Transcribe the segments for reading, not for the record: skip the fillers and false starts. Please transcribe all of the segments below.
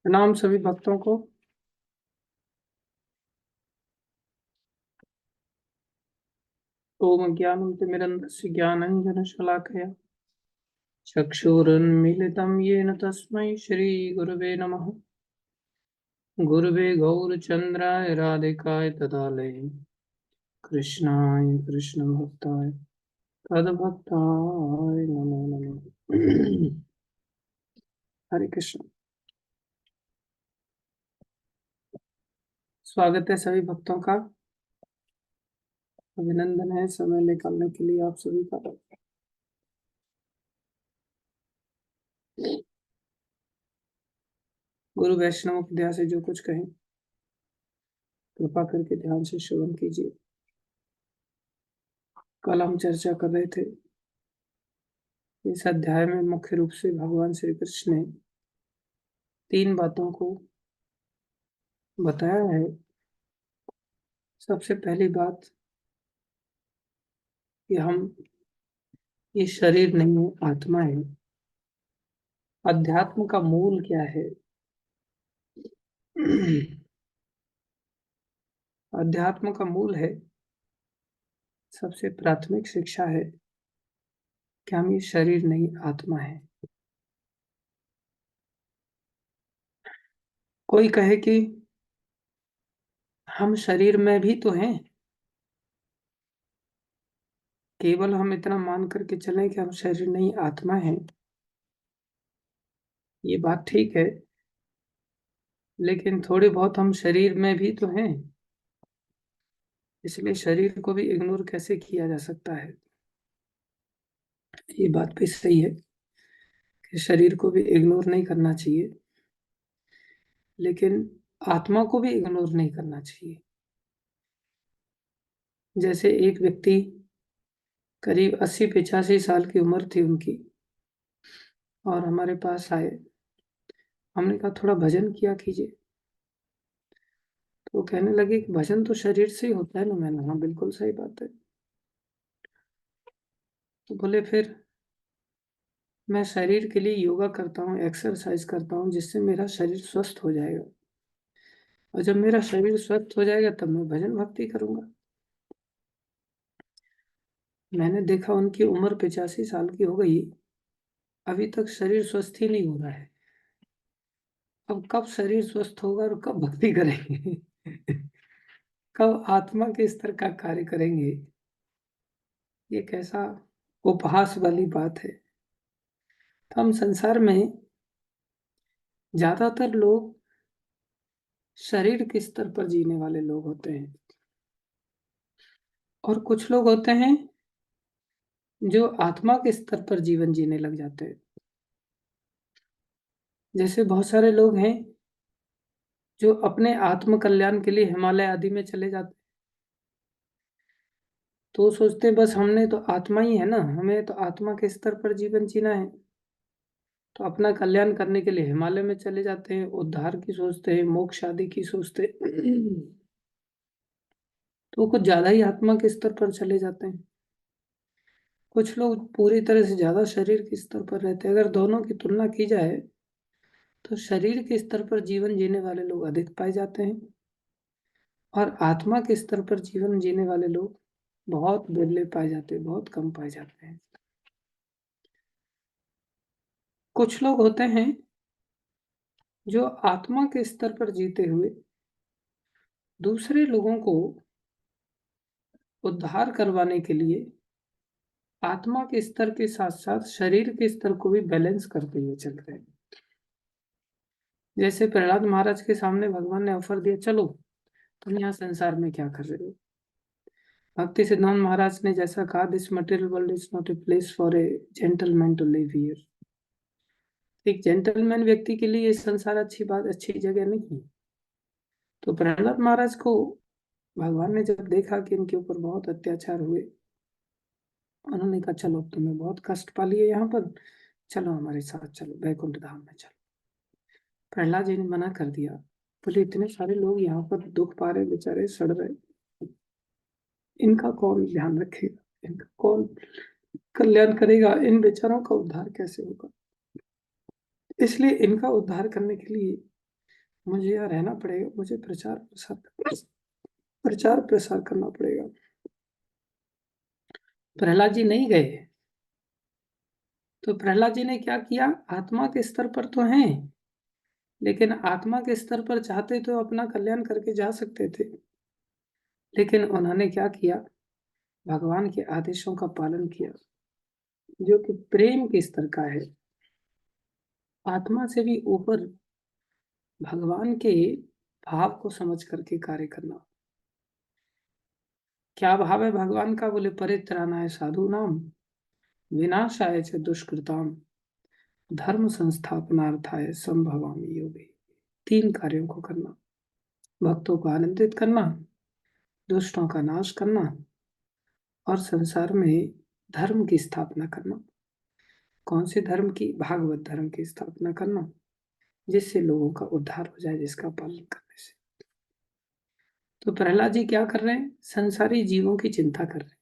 प्रणाम सभी भक्तों को। ओम ज्ञानतिमिरन्धस्य ज्ञानाञ्जनशलाकया चक्षुरुन्मीलितं येन तस्मै श्रीगुरवे नमः। गुरवे गौरचन्द्राय राधिकाय तदालये कृष्णाय कृष्णभक्ताय तद्भक्ताय नमो नमः। हरे कृष्ण। स्वागत है सभी भक्तों का। अभिनंदन है समय निकालने के लिए आप सभी का। गुरु वैष्णव के दया से जो कुछ कहें कृपा करके ध्यान से श्रवण कीजिए। कल हम चर्चा कर रहे थे, इस अध्याय में मुख्य रूप से भगवान श्री कृष्ण ने 3 बातों को बताया है। सबसे पहली बात कि हम ये शरीर नहीं है, आत्मा है। अध्यात्म का मूल क्या है? अध्यात्म का मूल है, सबसे प्राथमिक शिक्षा है कि हम ये शरीर नहीं, आत्मा है। कोई कहे कि हम शरीर में भी तो हैं, केवल हम इतना मान करके चलें कि हम शरीर नहीं, आत्मा है, ये बात ठीक है। लेकिन थोड़े बहुत हम शरीर में भी तो हैं, इसलिए शरीर को भी इग्नोर कैसे किया जा सकता है? ये बात भी सही है कि शरीर को भी इग्नोर नहीं करना चाहिए, लेकिन आत्मा को भी इग्नोर नहीं करना चाहिए। जैसे एक व्यक्ति करीब 80-85 साल की उम्र थी उनकी, और हमारे पास आए। हमने कहा थोड़ा भजन किया कीजिए, तो वो कहने लगे कि भजन तो शरीर से ही होता है ना। मैंने हाँ, बिल्कुल सही बात है। तो बोले फिर मैं शरीर के लिए योगा करता हूँ, एक्सरसाइज करता हूँ, जिससे मेरा शरीर स्वस्थ हो जाएगा, और जब मेरा शरीर स्वस्थ हो जाएगा तब मैं भजन भक्ति करूंगा। मैंने देखा उनकी उम्र 85 साल की हो गई, अभी तक शरीर स्वस्थ ही नहीं हो रहा है। अब कब शरीर स्वस्थ होगा और कब भक्ति करेंगे? कब आत्मा के स्तर का कार्य करेंगे? ये कैसा उपहास वाली बात है। तो हम संसार में ज्यादातर लोग शरीर के स्तर पर जीने वाले लोग होते हैं, और कुछ लोग होते हैं जो आत्मा के स्तर पर जीवन जीने लग जाते हैं। जैसे बहुत सारे लोग हैं जो अपने आत्म कल्याण के लिए हिमालय आदि में चले जाते, तो वो सोचते हैं बस हमने तो आत्मा ही है ना, हमें तो आत्मा के स्तर पर जीवन जीना है, तो अपना कल्याण करने के लिए हिमालय में चले जाते हैं, उद्धार की सोचते हैं, मोक्ष आदि की सोचते हैं। तो वो कुछ ज्यादा ही आत्मा के स्तर पर चले जाते हैं। कुछ लोग पूरी तरह से ज्यादा शरीर के स्तर पर रहते हैं। अगर दोनों की तुलना की जाए तो शरीर के स्तर पर जीवन जीने वाले लोग अधिक पाए जाते हैं, और आत्मा के स्तर पर जीवन जीने वाले लोग बहुत दुर्लभ पाए जाते हैं, बहुत कम पाए जाते हैं। कुछ लोग होते हैं जो आत्मा के स्तर पर जीते हुए दूसरे लोगों को उद्धार करवाने के लिए आत्मा के स्तर के साथ साथ शरीर के स्तर को भी बैलेंस करते हुए चल रहे हैं। जैसे प्रहलाद महाराज के सामने भगवान ने ऑफर दिया, चलो तुम यहाँ संसार में क्या कर रहे हो। भक्ति सिद्धांत महाराज ने जैसा कहा, this material world is not a place for a gentleman to live here. एक जेंटलमैन व्यक्ति के लिए ये संसार अच्छी जगह नहीं है। तो प्रहलाद महाराज को भगवान ने जब देखा कि इनके ऊपर बहुत अत्याचार हुए, उन्होंने कहा चलो तुम्हें बहुत कष्ट पा लिए यहाँ पर, चलो हमारे साथ चलो वैकुंठ धाम में चलो। प्रहलाद जी ने मना कर दिया, बोले इतने सारे लोग यहाँ पर दुख पा रहे, बेचारे सड़ रहे, इनका कौन ध्यान रखेगा, इनका कौन कल्याण करेगा, इन बेचारों का उद्धार कैसे होगा? इसलिए इनका उद्धार करने के लिए मुझे यहाँ रहना पड़ेगा, मुझे प्रचार प्रसार करना पड़ेगा। प्रहलाद जी नहीं गए, तो प्रहलाद जी ने क्या किया, आत्मा के स्तर पर तो हैं, लेकिन आत्मा के स्तर पर चाहते तो अपना कल्याण करके जा सकते थे, लेकिन उन्होंने क्या किया, भगवान के आदेशों का पालन किया, जो कि प्रेम के स्तर का है। आत्मा से भी ऊपर भगवान के भाव को समझ करके कार्य करना। क्या भाव है भगवान का, बोले परित्राणाय साधु नाम विनाशाय च दुष्कृताम धर्म संस्थापनार्थाय संभवामि योगे। 3 कार्यों को करना, भक्तों को आनंदित करना, दुष्टों का नाश करना, और संसार में धर्म की स्थापना करना। कौन से धर्म की, भागवत धर्म की स्थापना करना, जिससे लोगों का उद्धार हो जाए, जिसका पालन करने से। तो प्रहलाद जी क्या कर रहे हैं, संसारी जीवों की चिंता कर रहे हैं,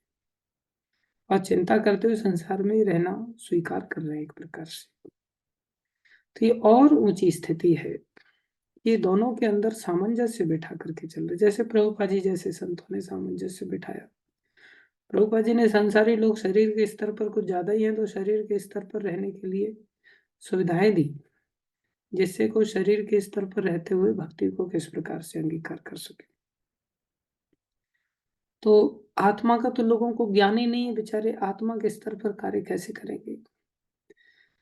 और चिंता करते हुए संसार में ही रहना स्वीकार कर रहे हैं एक प्रकार से। तो ये और ऊंची स्थिति है, ये दोनों के अंदर सामंजस्य बिठा करके चल रहे, जैसे प्रभुपाद जी जैसे संतों ने सामंजस्य बिठाया। प्रभुपाद जी ने संसारी लोग शरीर के स्तर पर कुछ ज्यादा ही हैं, तो शरीर के स्तर पर रहने के लिए सुविधाएं दी, जिससे कोई शरीर के स्तर पर रहते हुए भक्ति को किस प्रकार से अंगीकार कर सके। तो आत्मा का तो लोगों को ज्ञान ही नहीं है, बेचारे आत्मा के स्तर पर कार्य कैसे करेंगे।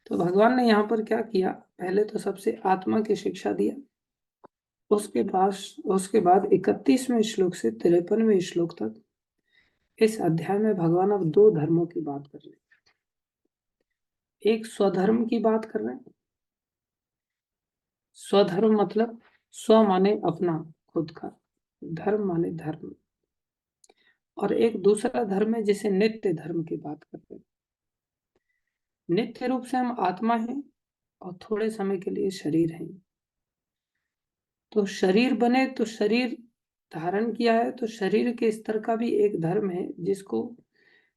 तो भगवान ने यहाँ पर क्या किया, पहले तो सबसे आत्मा की शिक्षा दिया, उसके बाद 31वें श्लोक से 53वें श्लोक तक इस अध्याय में भगवान अब 2 धर्मों की बात कर रहे हैं। एक स्वधर्म की बात कर रहे हैं, स्वधर्म मतलब स्व माने अपना, खुद का, धर्म माने धर्म, और एक दूसरा धर्म है जिसे नित्य धर्म की बात करते हैं। नित्य रूप से हम आत्मा हैं और थोड़े समय के लिए शरीर हैं। तो शरीर बने, तो शरीर धारण किया है, तो शरीर के स्तर का भी एक धर्म है जिसको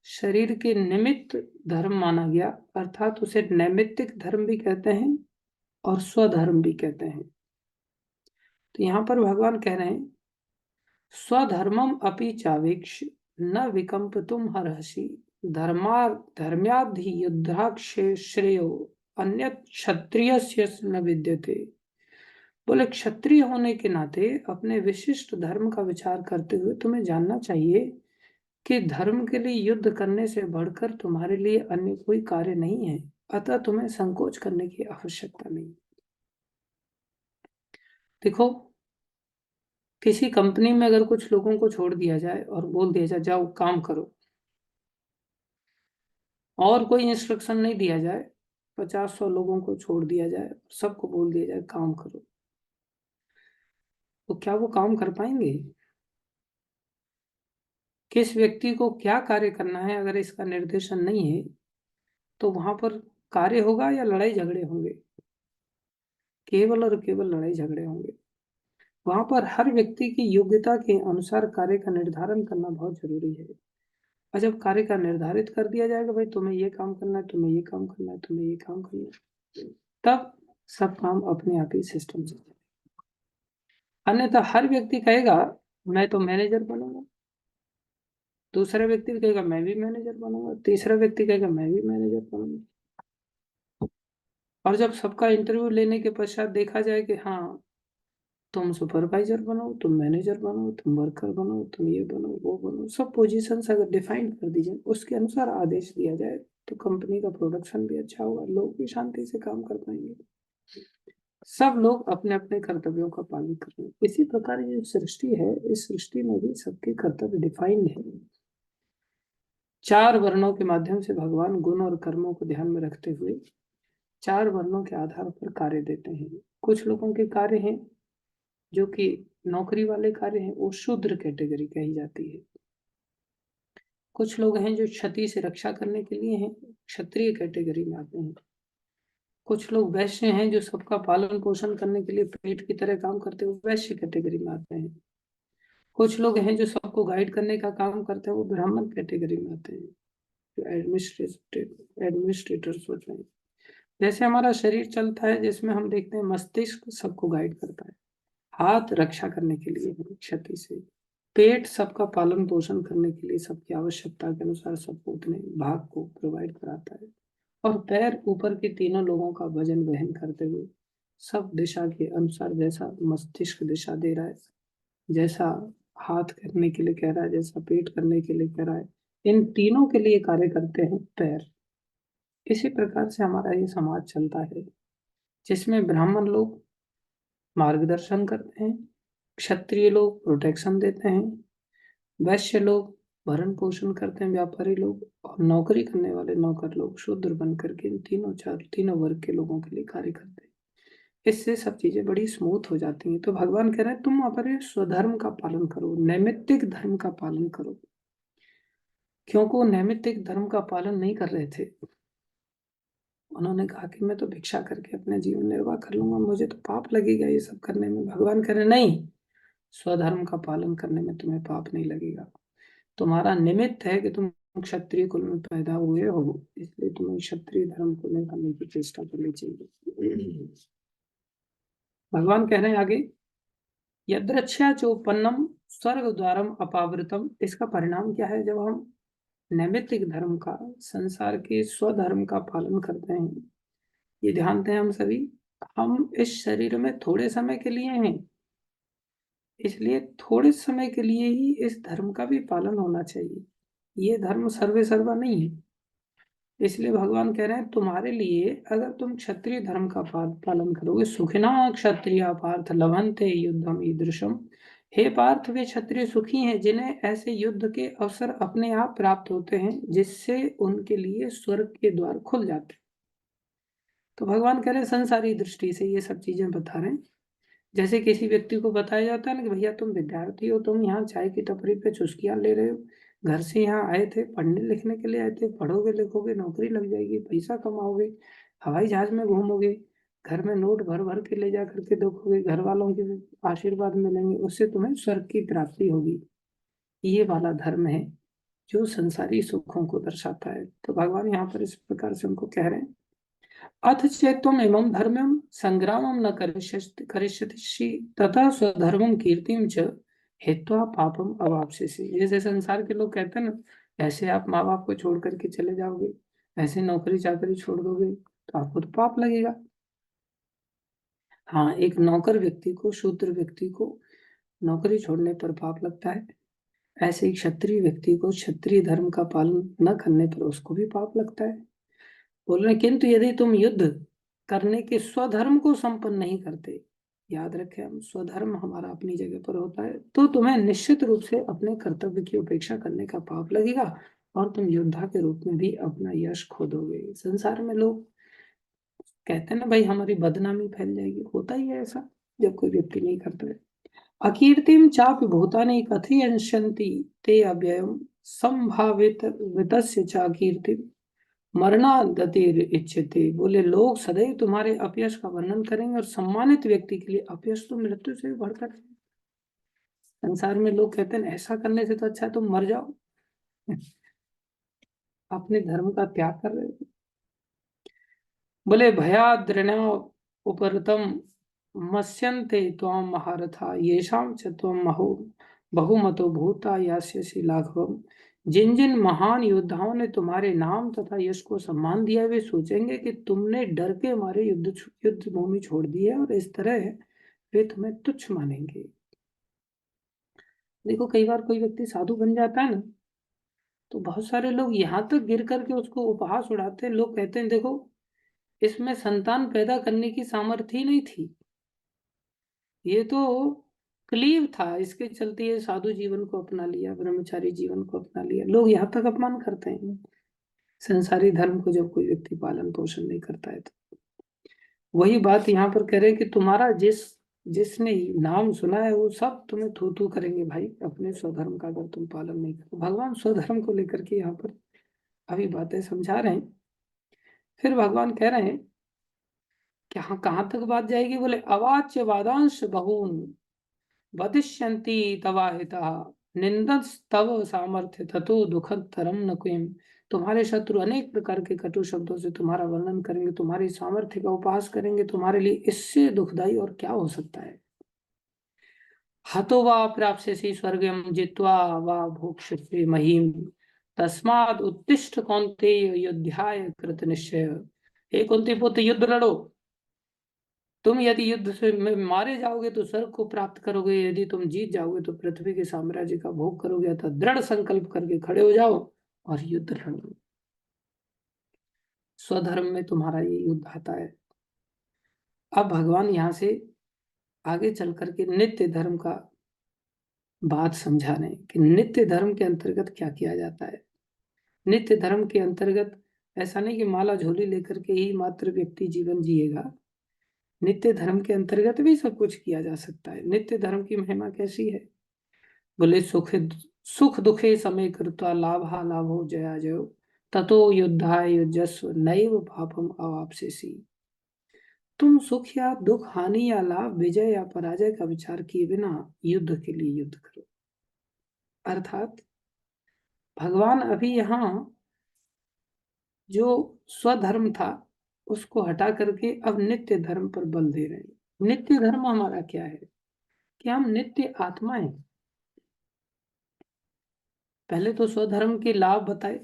शरीर के निमित्त धर्म माना गया, अर्थात उसे नैमित्तिक धर्म भी कहते हैं और स्वधर्म भी कहते हैं। तो यहाँ पर भगवान कह रहे हैं, स्वधर्मम अपि चावेक्ष न विकम्पतुम हर्षि धर्म्याधि युद्धाक्षे श्रेयो अन्यत् क्षत्रियस्य न विद्यते। बोले क्षत्रिय होने के नाते अपने विशिष्ट धर्म का विचार करते हुए तुम्हें जानना चाहिए कि धर्म के लिए युद्ध करने से बढ़कर तुम्हारे लिए अन्य कोई कार्य नहीं है, अतः तुम्हें संकोच करने की आवश्यकता नहीं। देखो, किसी कंपनी में अगर कुछ लोगों को छोड़ दिया जाए और बोल दिया जाए जाओ काम करो, और कोई इंस्ट्रक्शन नहीं दिया जाए, 50-100 लोगों को छोड़ दिया जाए, सबको बोल दिया जाए काम करो, तो क्या वो काम कर पाएंगे? किस व्यक्ति को क्या कार्य करना है, अगर इसका निर्देशन नहीं है, तो वहां पर कार्य होगा या लड़ाई झगड़े होंगे? केवल और केवल लड़ाई झगड़े होंगे। वहां पर हर व्यक्ति की योग्यता के अनुसार कार्य का निर्धारण करना बहुत जरूरी है। और जब कार्य का निर्धारित कर दिया जाएगा, भाई तुम्हें ये काम करना है, तुम्हें ये काम करना है, तुम्हें ये काम करना है, तब सब काम अपने आप ही सिस्टम से। अन्यथा हर व्यक्ति कहेगा मैं तो मैनेजर बनूंगा, दूसरा व्यक्ति कहेगा मैं भी मैनेजर बनूंगा, तीसरा व्यक्ति कहेगा मैं भी मैनेजर बनूंगा। और जब सबका इंटरव्यू लेने के पश्चात देखा जाए कि हाँ तुम सुपरवाइजर बनो, तुम मैनेजर बनो, तुम वर्कर बनो, तुम ये बनो वो बनो, सब पोजीशंस अगर डिफाइन कर दी जाए, उसके अनुसार आदेश दिया जाए, तो कंपनी का प्रोडक्शन भी अच्छा होगा, लोग भी शांति से काम कर पाएंगे, सब लोग अपने अपने कर्तव्यों का पालन करेंगे। इसी प्रकार ये सृष्टि है, इस सृष्टि में भी सबके कर्तव्य डिफाइंड है। 4 वर्णों के माध्यम से भगवान गुण और कर्मों को ध्यान में रखते हुए 4 वर्णों के आधार पर कार्य देते हैं। कुछ लोगों के कार्य हैं जो कि नौकरी वाले कार्य हैं, वो शूद्र कैटेगरी कही जाती है। कुछ लोग हैं जो क्षति से रक्षा करने के लिए हैं, क्षत्रिय कैटेगरी में आते हैं। कुछ लोग वैश्य हैं जो सबका पालन पोषण करने के लिए पेट की तरह काम करते हैं, वो वैश्य कैटेगरी में आते हैं। कुछ लोग हैं जो सबको गाइड करने का काम करते हैं, वो ब्राह्मण कैटेगरी में आते हैं, जो एडमिनिस्ट्रेटर्स होते हैं। जैसे हमारा शरीर चलता है, जिसमें हम देखते हैं मस्तिष्क सबको गाइड करता है, हाथ रक्षा करने के लिए है क्षति से, पेट सबका पालन पोषण करने के लिए सबकी आवश्यकता के अनुसार सबको उतने भाग को प्रोवाइड कराता है, और पैर ऊपर के तीनों लोगों का वजन वहन करते हुए सब दिशा के अनुसार, जैसा मस्तिष्क दिशा दे रहा है, जैसा हाथ करने के लिए कह रहा है, जैसा पेट करने के लिए कह रहा है, इन तीनों के लिए कार्य करते हैं पैर। इसी प्रकार से हमारा ये समाज चलता है, जिसमें ब्राह्मण लोग मार्गदर्शन करते हैं, क्षत्रिय लोग प्रोटेक्शन देते हैं, वैश्य लोग भरण पोषण करते हैं, व्यापारी लोग, और नौकरी करने वाले नौकर लोग शूद्र बन करके इन तीनों वर्ग के लोगों के लिए कार्य करते हैं। इससे सब चीजें बड़ी स्मूथ हो जाती हैं। तो भगवान कह रहे हैं तुम अपने स्वधर्म का पालन करो, नैमित्तिक धर्म का पालन करो, क्योंकि वो नैमित्तिक धर्म का पालन नहीं कर रहे थे। उन्होंने कहा कि मैं तो भिक्षा करके अपने जीवन निर्वाह कर लूंगा, मुझे तो पाप लगेगा ये सब करने में। भगवान कह रहे नहीं, स्वधर्म का पालन करने में तुम्हें पाप नहीं लगेगा। तुम्हारा निमित्त है कि तुम क्षत्रिय कुल में पैदा हुए हो, इसलिए तुम्हें क्षत्रिय धर्म को निभाने की चेष्टा करनी चाहिए। भगवान कह रहे हैं आगे, यद्रच्छा चोपन्नम स्वर्ग द्वारम अपावृतम। इसका परिणाम क्या है? जब हम नैमित्तिक धर्म का, संसार के स्वधर्म का पालन करते हैं, ये ध्यान दें हम सभी, हम इस शरीर में थोड़े समय के लिए हैं, इसलिए थोड़े समय के लिए ही इस धर्म का भी पालन होना चाहिए। ये धर्म सर्वे सर्वा नहीं है। इसलिए भगवान कह रहे हैं तुम्हारे लिए, अगर तुम क्षत्रिय धर्म का पालन करोगे, सुखिना क्षत्रिय पार्थ लभन्ते युद्धम ईदृशम। हे पार्थ, वे क्षत्रिय सुखी हैं जिन्हें ऐसे युद्ध के अवसर अपने आप प्राप्त होते हैं, जिससे उनके लिए स्वर्ग के द्वार खुल जाते हैं। तो भगवान कह रहे हैं संसारी दृष्टि से ये सब चीजें बता रहे हैं। जैसे किसी व्यक्ति को बताया जाता है ना कि भैया तुम विद्यार्थी हो, तुम यहाँ चाय की टपरी पे चुस्कियां ले रहे हो, घर से यहाँ आए थे, पढ़ने लिखने के लिए आए थे, पढ़ोगे लिखोगे नौकरी लग जाएगी, पैसा कमाओगे, हवाई जहाज में घूमोगे, घर में नोट भर भर के ले जा करके देखोगे, घर वालों के आशीर्वाद मिलेंगे, उससे तुम्हें स्वर्ग की प्राप्ति होगी। ये वाला धर्म है जो संसारी सुखों को दर्शाता है। तो भगवान यहाँ पर इस प्रकार से उनको कह रहे हैं, अथ चेत्त्वम् इमं धर्म्यं संग्रामं न करिष्यसि तथा स्वधर्मं कीर्तिं च हित्वा पापम अवाप्स्यसि। जैसे संसार के लोग कहते हैं ना, ऐसे आप माँ बाप को छोड़ करके चले जाओगे, ऐसे नौकरी चाकरी छोड़ दोगे तो आपको तो पाप लगेगा। हाँ, एक नौकर व्यक्ति को, शूद्र व्यक्ति को नौकरी छोड़ने पर पाप लगता है, ऐसे ही क्षत्रिय व्यक्ति को क्षत्रिय धर्म का पालन न करने पर उसको भी पाप लगता है। बोल रहे किंतु यदि तुम युद्ध करने के स्वधर्म को संपन्न नहीं करते, याद रखें हम स्वधर्म हमारा अपनी जगह पर होता है, तो तुम्हें निश्चित रूप से अपने कर्तव्य की उपेक्षा करने का पाप लगेगा, और तुम योद्धा के रूप में भी अपना यश खो दोगे। संसार में लोग कहते हैं ना भाई हमारी बदनामी फैल जाएगी, होता ही है ऐसा जब कोई व्यक्ति नहीं करता है। अकीर्तिम चापि भूतानि कथयंस्यन्ति ते अव्ययम संभावित वितस्य च अकीर्तिम मरणादतिर इच्छते। बोले लोग सदैव तुम्हारे अपयश का वर्णन करेंगे, और सम्मानित व्यक्ति के लिए अपयश तो मृत्यु से भी बढ़कर है। संसार में लोग कहते हैं ऐसा करने से तो अच्छा तुम मर जाओ, अपने धर्म का त्याग कर रहे हो। बोले भयाद्रण उपरतम मत्स्यन्ते त्वाम महारथा येषाम च त्वम महो बहुमतो भूता यास्यसि लाघवम। जिन जिन महान योद्धाओं ने तुम्हारे नाम तथा यश को सम्मान दिया, वे सोचेंगे कि तुमने डर के हमारे युद्ध भूमि छोड़ दी है, और इस तरह वे तुम्हें तुच्छ मानेंगे। देखो कई बार कोई व्यक्ति साधु बन जाता है ना, तो बहुत सारे लोग यहाँ तक गिर करके उसको उपहास उड़ाते हैं। लोग कहते हैं देखो इसमें संतान पैदा करने की सामर्थ्य ही नहीं थी, ये तो क्लीव था, इसके चलते ये साधु जीवन को अपना लिया, ब्रह्मचारी जीवन को अपना लिया। लोग यहाँ तक अपमान करते हैं संसारी धर्म को, जब कोई व्यक्ति पालन पोषण नहीं करता है। तो वही बात यहाँ पर कह रहे हैं कि तुम्हारा जिसने नाम सुना है वो सब तुम्हें थू थू करेंगे भाई, अपने स्वधर्म का अगर तुम पालन नहीं करो। भगवान स्वधर्म को लेकर के यहाँ पर अभी बातें समझा रहे हैं। फिर भगवान कह रहे हैं कि हाँ कहाँ तक बात जाएगी? बोले अवाच्य वादांश बहून वदिष्यन्ति तवाहिता निंदस्तव सामर्थ्य ततो दुखतरम न किम। तुम्हारे शत्रु अनेक प्रकार के कटु शब्दों से तुम्हारा वर्णन करेंगे, तुम्हारी सामर्थ्य का उपहास करेंगे, तुम्हारे लिए इससे दुखदाई और क्या हो सकता है। हतो वा प्राप्स्यसि स्वर्गम जित्वा वा भोक्ष्यसि महीम तस्माद उत्तिष्ठ कौन्तेय युद्धाय कृत निश्चय। हे कुंती पुत्र, युद्ध लड़ो। तुम यदि युद्ध से में मारे जाओगे तो स्वर्ग को प्राप्त करोगे, यदि तुम जीत जाओगे तो पृथ्वी के साम्राज्य का भोग करोगे। अतः दृढ़ संकल्प करके खड़े हो जाओ और युद्ध लड़ो। स्वधर्म में तुम्हारा ये युद्ध आता है। अब भगवान यहाँ से आगे चल करके नित्य धर्म का बात समझा रहे हैं कि नित्य धर्म के अंतर्गत क्या किया जाता है। नित्य धर्म के अंतर्गत ऐसा नहीं कि माला झोली लेकर के ही मात्र व्यक्ति जीवन जिएगा। नित्य धर्म के अंतर्गत भी सब कुछ किया जा सकता है। नित्य धर्म की महिमा कैसी है? बोले सुख दुखे समय कृत्वा लाभा लाभो जया जयो ततो युद्धाय युजस्व नैव पापम अवाप्स्यसि। तुम सुख या दुख, हानि या लाभ, विजय या पराजय का विचार किए बिना युद्ध के लिए युद्ध करो। अर्थात भगवान अभी यहाँ जो स्वधर्म था उसको हटा करके अब नित्य धर्म पर बल दे रहे हैं। नित्य धर्म हमारा क्या है कि हम नित्य आत्मा हैं। पहले तो स्वधर्म के लाभ बताए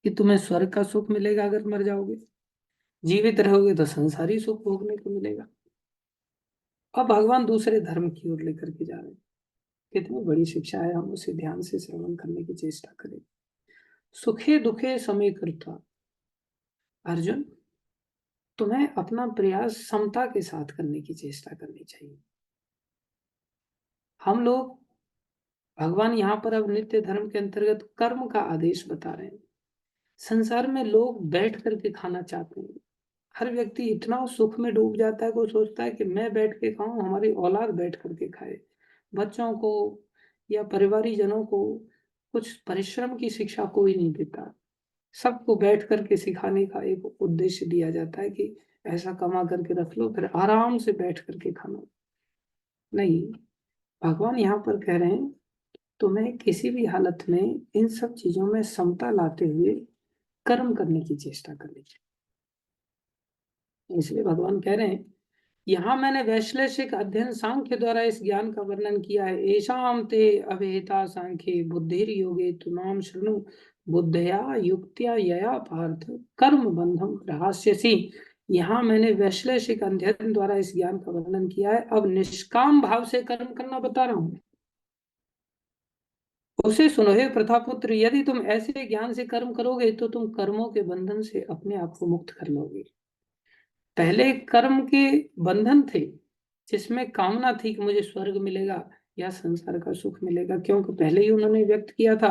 कि तुम्हें स्वर्ग का सुख मिलेगा अगर मर जाओगे, जीवित रहोगे तो संसारी सुख भोगने को मिलेगा। अब भगवान दूसरे धर्म की ओर लेकर के जा रहे हैं। कितनी बड़ी शिक्षा है, हम उसे ध्यान से श्रवण करने की चेष्टा करें। सुखे दुखे समय कृत्वा। अर्जुन, तुम्हें अपना प्रयास समता के साथ करने की चेष्टा करनी चाहिए। हम लोग, भगवान यहाँ पर अब नित्य धर्म के अंतर्गत कर्म का आदेश बता रहे हैं। संसार में लोग बैठ करके खाना चाहते हैं। हर व्यक्ति इतना सुख में डूब जाता है कि वो सोचता है कि मैं बैठ के खाऊं, हमारी औलाद बैठ करके खाए। बच्चों को या परिवारी जनों को कुछ परिश्रम की शिक्षा कोई नहीं देता। सबको बैठ करके सिखाने का एक उद्देश्य दिया जाता है कि ऐसा कमा करके रख लो, फिर आराम से बैठ करके खाना। नहीं, भगवान यहाँ पर कह रहे हैं तुम्हें किसी भी हालत में इन सब चीजों में समता लाते हुए कर्म करने की चेष्टा करनी चाहिए। इसलिए भगवान कह रहे हैं यहाँ मैंने वैश्लेषिक अध्ययन सांख्य द्वारा इस ज्ञान का वर्णन किया है। ऐशाम ते अभेता सांख्ये बुद्धिर योगे तुनाम शृणु बुद्धया युक्त्या यया पार्थ कर्म बंधम रहस्यसि। यहाँ मैंने वैश्लेषिक अध्ययन द्वारा इस ज्ञान का वर्णन किया है। अब निष्काम भाव से कर्म करना बता रहा हूँ, उसे सुनो हे प्रथापुत्र। यदि तुम ऐसे ज्ञान से कर्म करोगे तो तुम कर्मों के बंधन से अपने आप को मुक्त कर लोगे। पहले कर्म के बंधन थे जिसमें कामना थी कि मुझे स्वर्ग मिलेगा या संसार का सुख मिलेगा, क्योंकि पहले ही उन्होंने व्यक्त किया था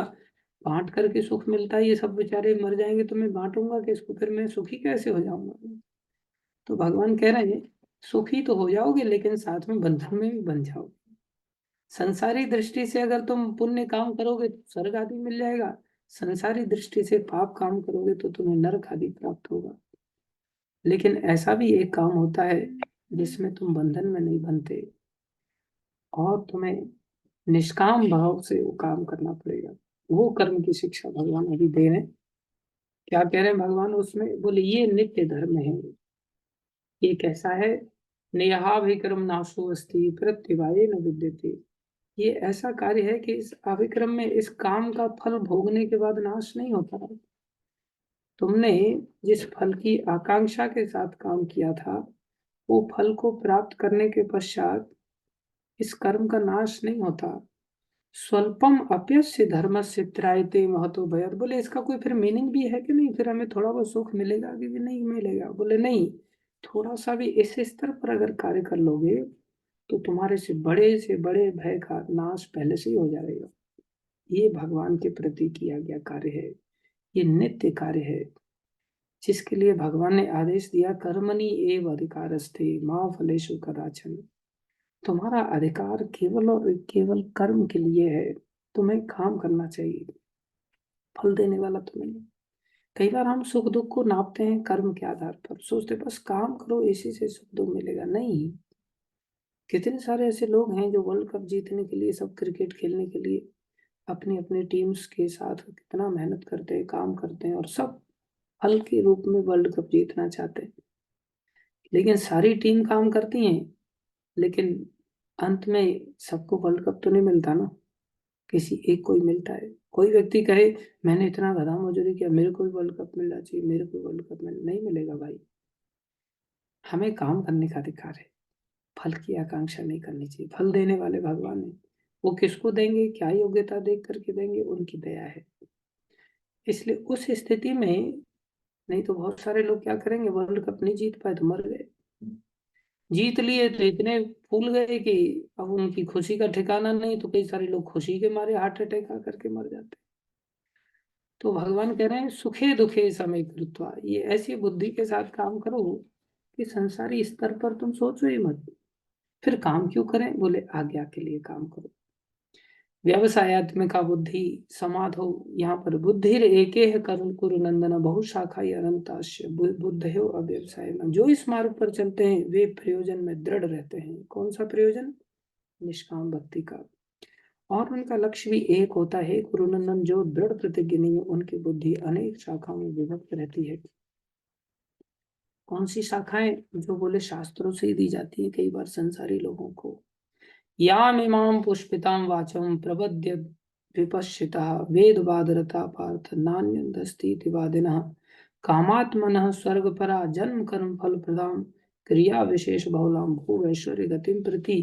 बांट करके सुख मिलता है। ये सब बेचारे मर जाएंगे तो मैं बांटूंगा किसको, फिर मैं सुखी कैसे हो जाऊंगा। तो भगवान कह रहे हैं सुखी तो हो जाओगे लेकिन साथ में बंधन में भी बन जाओगे। संसारी दृष्टि से अगर तुम पुण्य काम करोगे तो स्वर्ग आदि मिल जाएगा, संसारी दृष्टि से पाप काम करोगे तो तुम्हें नरक आदि प्राप्त होगा। लेकिन ऐसा भी एक काम होता है जिसमें तुम बंधन में नहीं बनते और तुम्हें निष्काम भाव से वो काम करना पड़ेगा। वो कर्म की शिक्षा भगवान अभी दे रहे हैं। क्या कह रहे हैं भगवान उसमें? बोले ये नित्य धर्म है। ये कैसा है? नेहाभिक्रम नाशो अस्ति प्रत्यवाये न विद्यते। ये ऐसा कार्य है कि इस अभिक्रम में इस काम का फल भोगने के बाद नाश नहीं होता। तुमने जिस फल की आकांक्षा के साथ काम किया था वो फल को प्राप्त करने के पश्चात इस कर्म का नाश नहीं होता। स्वल्पम अप्यस्य धर्मस्य त्रायते महतो भयत। बोले इसका कोई फिर मीनिंग भी है कि नहीं? फिर हमें थोड़ा बहुत सुख मिलेगा कि भी नहीं मिलेगा? बोले नहीं, थोड़ा सा भी इस स्तर पर अगर कार्य कर लोगे तो तुम्हारे से बड़े भय का नाश पहले से ही हो जाएगा। ये भगवान के प्रति किया गया कार्य है। ये नित्य कार्य है जिसके लिए भगवान ने आदेश दिया कर्मणि एव अधिकारस्ते मां फलेषु कदाचन। तुम्हारा अधिकार केवल और केवल कर्म के लिए है। तुम्हें काम करना चाहिए, फल देने वाला तुम्हें। कई बार हम सुख दुख को नापते हैं कर्म के आधार पर, सोचते बस काम करो इसी से सुख दुख मिलेगा। नहीं, कितने सारे ऐसे लोग हैं जो वर्ल्ड कप जीतने के लिए, सब क्रिकेट खेलने के लिए अपनी अपनी टीम्स के साथ कितना मेहनत करते हैं, काम करते हैं और सब फल के रूप में वर्ल्ड कप जीतना चाहते हैं। लेकिन सारी टीम काम करती हैं लेकिन अंत में सबको वर्ल्ड कप तो नहीं मिलता ना, किसी एक को ही मिलता है। कोई व्यक्ति कहे मैंने इतना गधा मजदूरी किया, मेरे को भी वर्ल्ड कप मिलना चाहिए, मेरे को वर्ल्ड कप नहीं मिलेगा भाई। हमें काम करने का अधिकार है, फल की आकांक्षा नहीं करनी चाहिए। फल देने वाले भगवान है, वो किसको देंगे, क्या योग्यता देख करके देंगे, उनकी दया है। इसलिए उस स्थिति में, नहीं तो बहुत सारे लोग क्या करेंगे, वर्ल्ड कप नहीं जीत पाए तो मर गए, जीत लिए तो इतने फूल गए कि अब उनकी खुशी का ठिकाना नहीं, तो कई सारे लोग खुशी के मारे हार्ट अटैक आ करके मर जाते। तो भगवान कह रहे हैं सुखे दुखे समय कृत्वा, ये ऐसी बुद्धि के साथ काम करो कि संसारी स्तर पर तुम सोचो ही मत। फिर काम क्यों करें, बोले आज्ञा के लिए काम करो। व्यवसायत्मिका बुद्धि समाधो, यहाँ पर बुद्धि एके है करुण कुरु नंदन बहुशाखा अनंताश्य बुद्धयो अव्यवसाय। जो इस मार्ग पर चलते हैं वे प्रयोजन में दृढ़ रहते हैं। कौन सा प्रयोजन, निष्काम भक्ति का। और उनका लक्ष्य भी एक होता है। गुरुनंदन जो दृढ़ प्रतिज्ञ नहीं है, उनकी बुद्धि अनेक शाखाओं में विभक्त रहती है। कौन सी शाखाएं, जो बोले शास्त्रों से ही दी जाती है कई बार संसारी लोगों को। याम इमाम पुष्पिताम वाचम प्रबद्य विपश्चिता वेद बादरता पार्थ नान्यदस्ति वादिनः कामात्मनः स्वर्गपरा जन्म कर्म फल प्रदाम क्रिया विशेष बहुलाम भू ऐश्वर्य गतिम प्रति।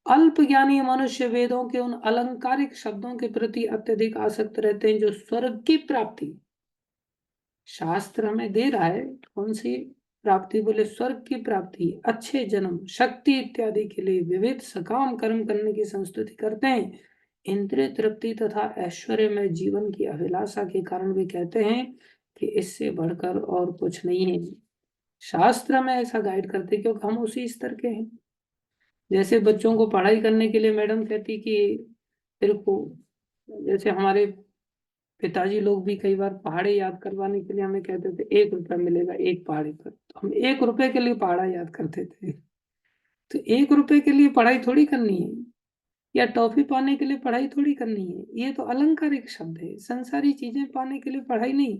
अल्प ज्ञानी मनुष्य वेदों के उन अलंकारिक शब्दों के प्रति अत्यधिक आसक्त रहते हैं जो स्वर्ग की प्राप्ति, शास्त्र हमें दे रहा है कौन सी प्राप्ति, बोले स्वर्ग की प्राप्ति, अच्छे जन्म, शक्ति इत्यादि के लिए विविध सकाम कर्म करने की संस्तुति करते हैं। इंद्रिय तृप्ति तथा ऐश्वर्य में जीवन की अभिलाषा के कारण भी कहते हैं कि इससे बढ़कर और कुछ नहीं है। शास्त्र में ऐसा गाइड करते हैं, क्योंकि हम उसी स्तर के हैं। जैसे बच्चों को पढ़ाई करने के लिए मैडम कहती कि तेरे को, जैसे हमारे पिताजी लोग भी कई बार पहाड़े याद करवाने के लिए हमें कहते थे 1 रुपया मिलेगा एक पहाड़े पर, तो हम 1 रुपए के लिए पहाड़ा याद करते थे। तो 1 रुपए के लिए पढ़ाई थोड़ी करनी है, या टॉफी पाने के लिए पढ़ाई थोड़ी करनी है। ये तो अलंकारिक शब्द है, संसारी चीजें पाने के लिए पढ़ाई नहीं।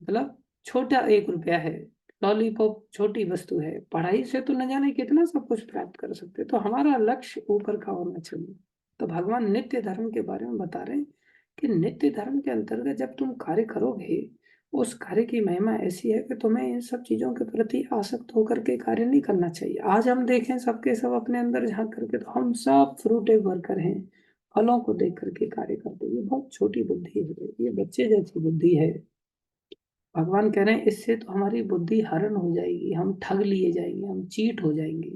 मतलब छोटा 1 रुपया है, लॉलीपॉप छोटी वस्तु है, पढ़ाई से तो न जाने कितना सब कुछ प्राप्त कर सकते। तो हमारा लक्ष्य ऊपर का होना चाहिए। तो भगवान नित्य धर्म के बारे में बता रहे हैं कि नित्य धर्म के अंतर्गत जब तुम कार्य करोगे, उस कार्य की महिमा ऐसी है कि तुम्हें इन सब चीजों के प्रति आसक्त होकर के कार्य नहीं करना चाहिए। आज हम देखें सबके सब अपने अंदर झांक करके, तो हम सब फ्रूटे वर्कर हैं, फलों को देख करके कार्य करते हैं। ये बहुत छोटी बुद्धि है, ये बच्चे जैसी बुद्धि है। भगवान कह रहे हैं इससे तो हमारी बुद्धि हरण हो जाएगी, हम ठग लिए जाएंगे, हम चीट हो जाएंगे।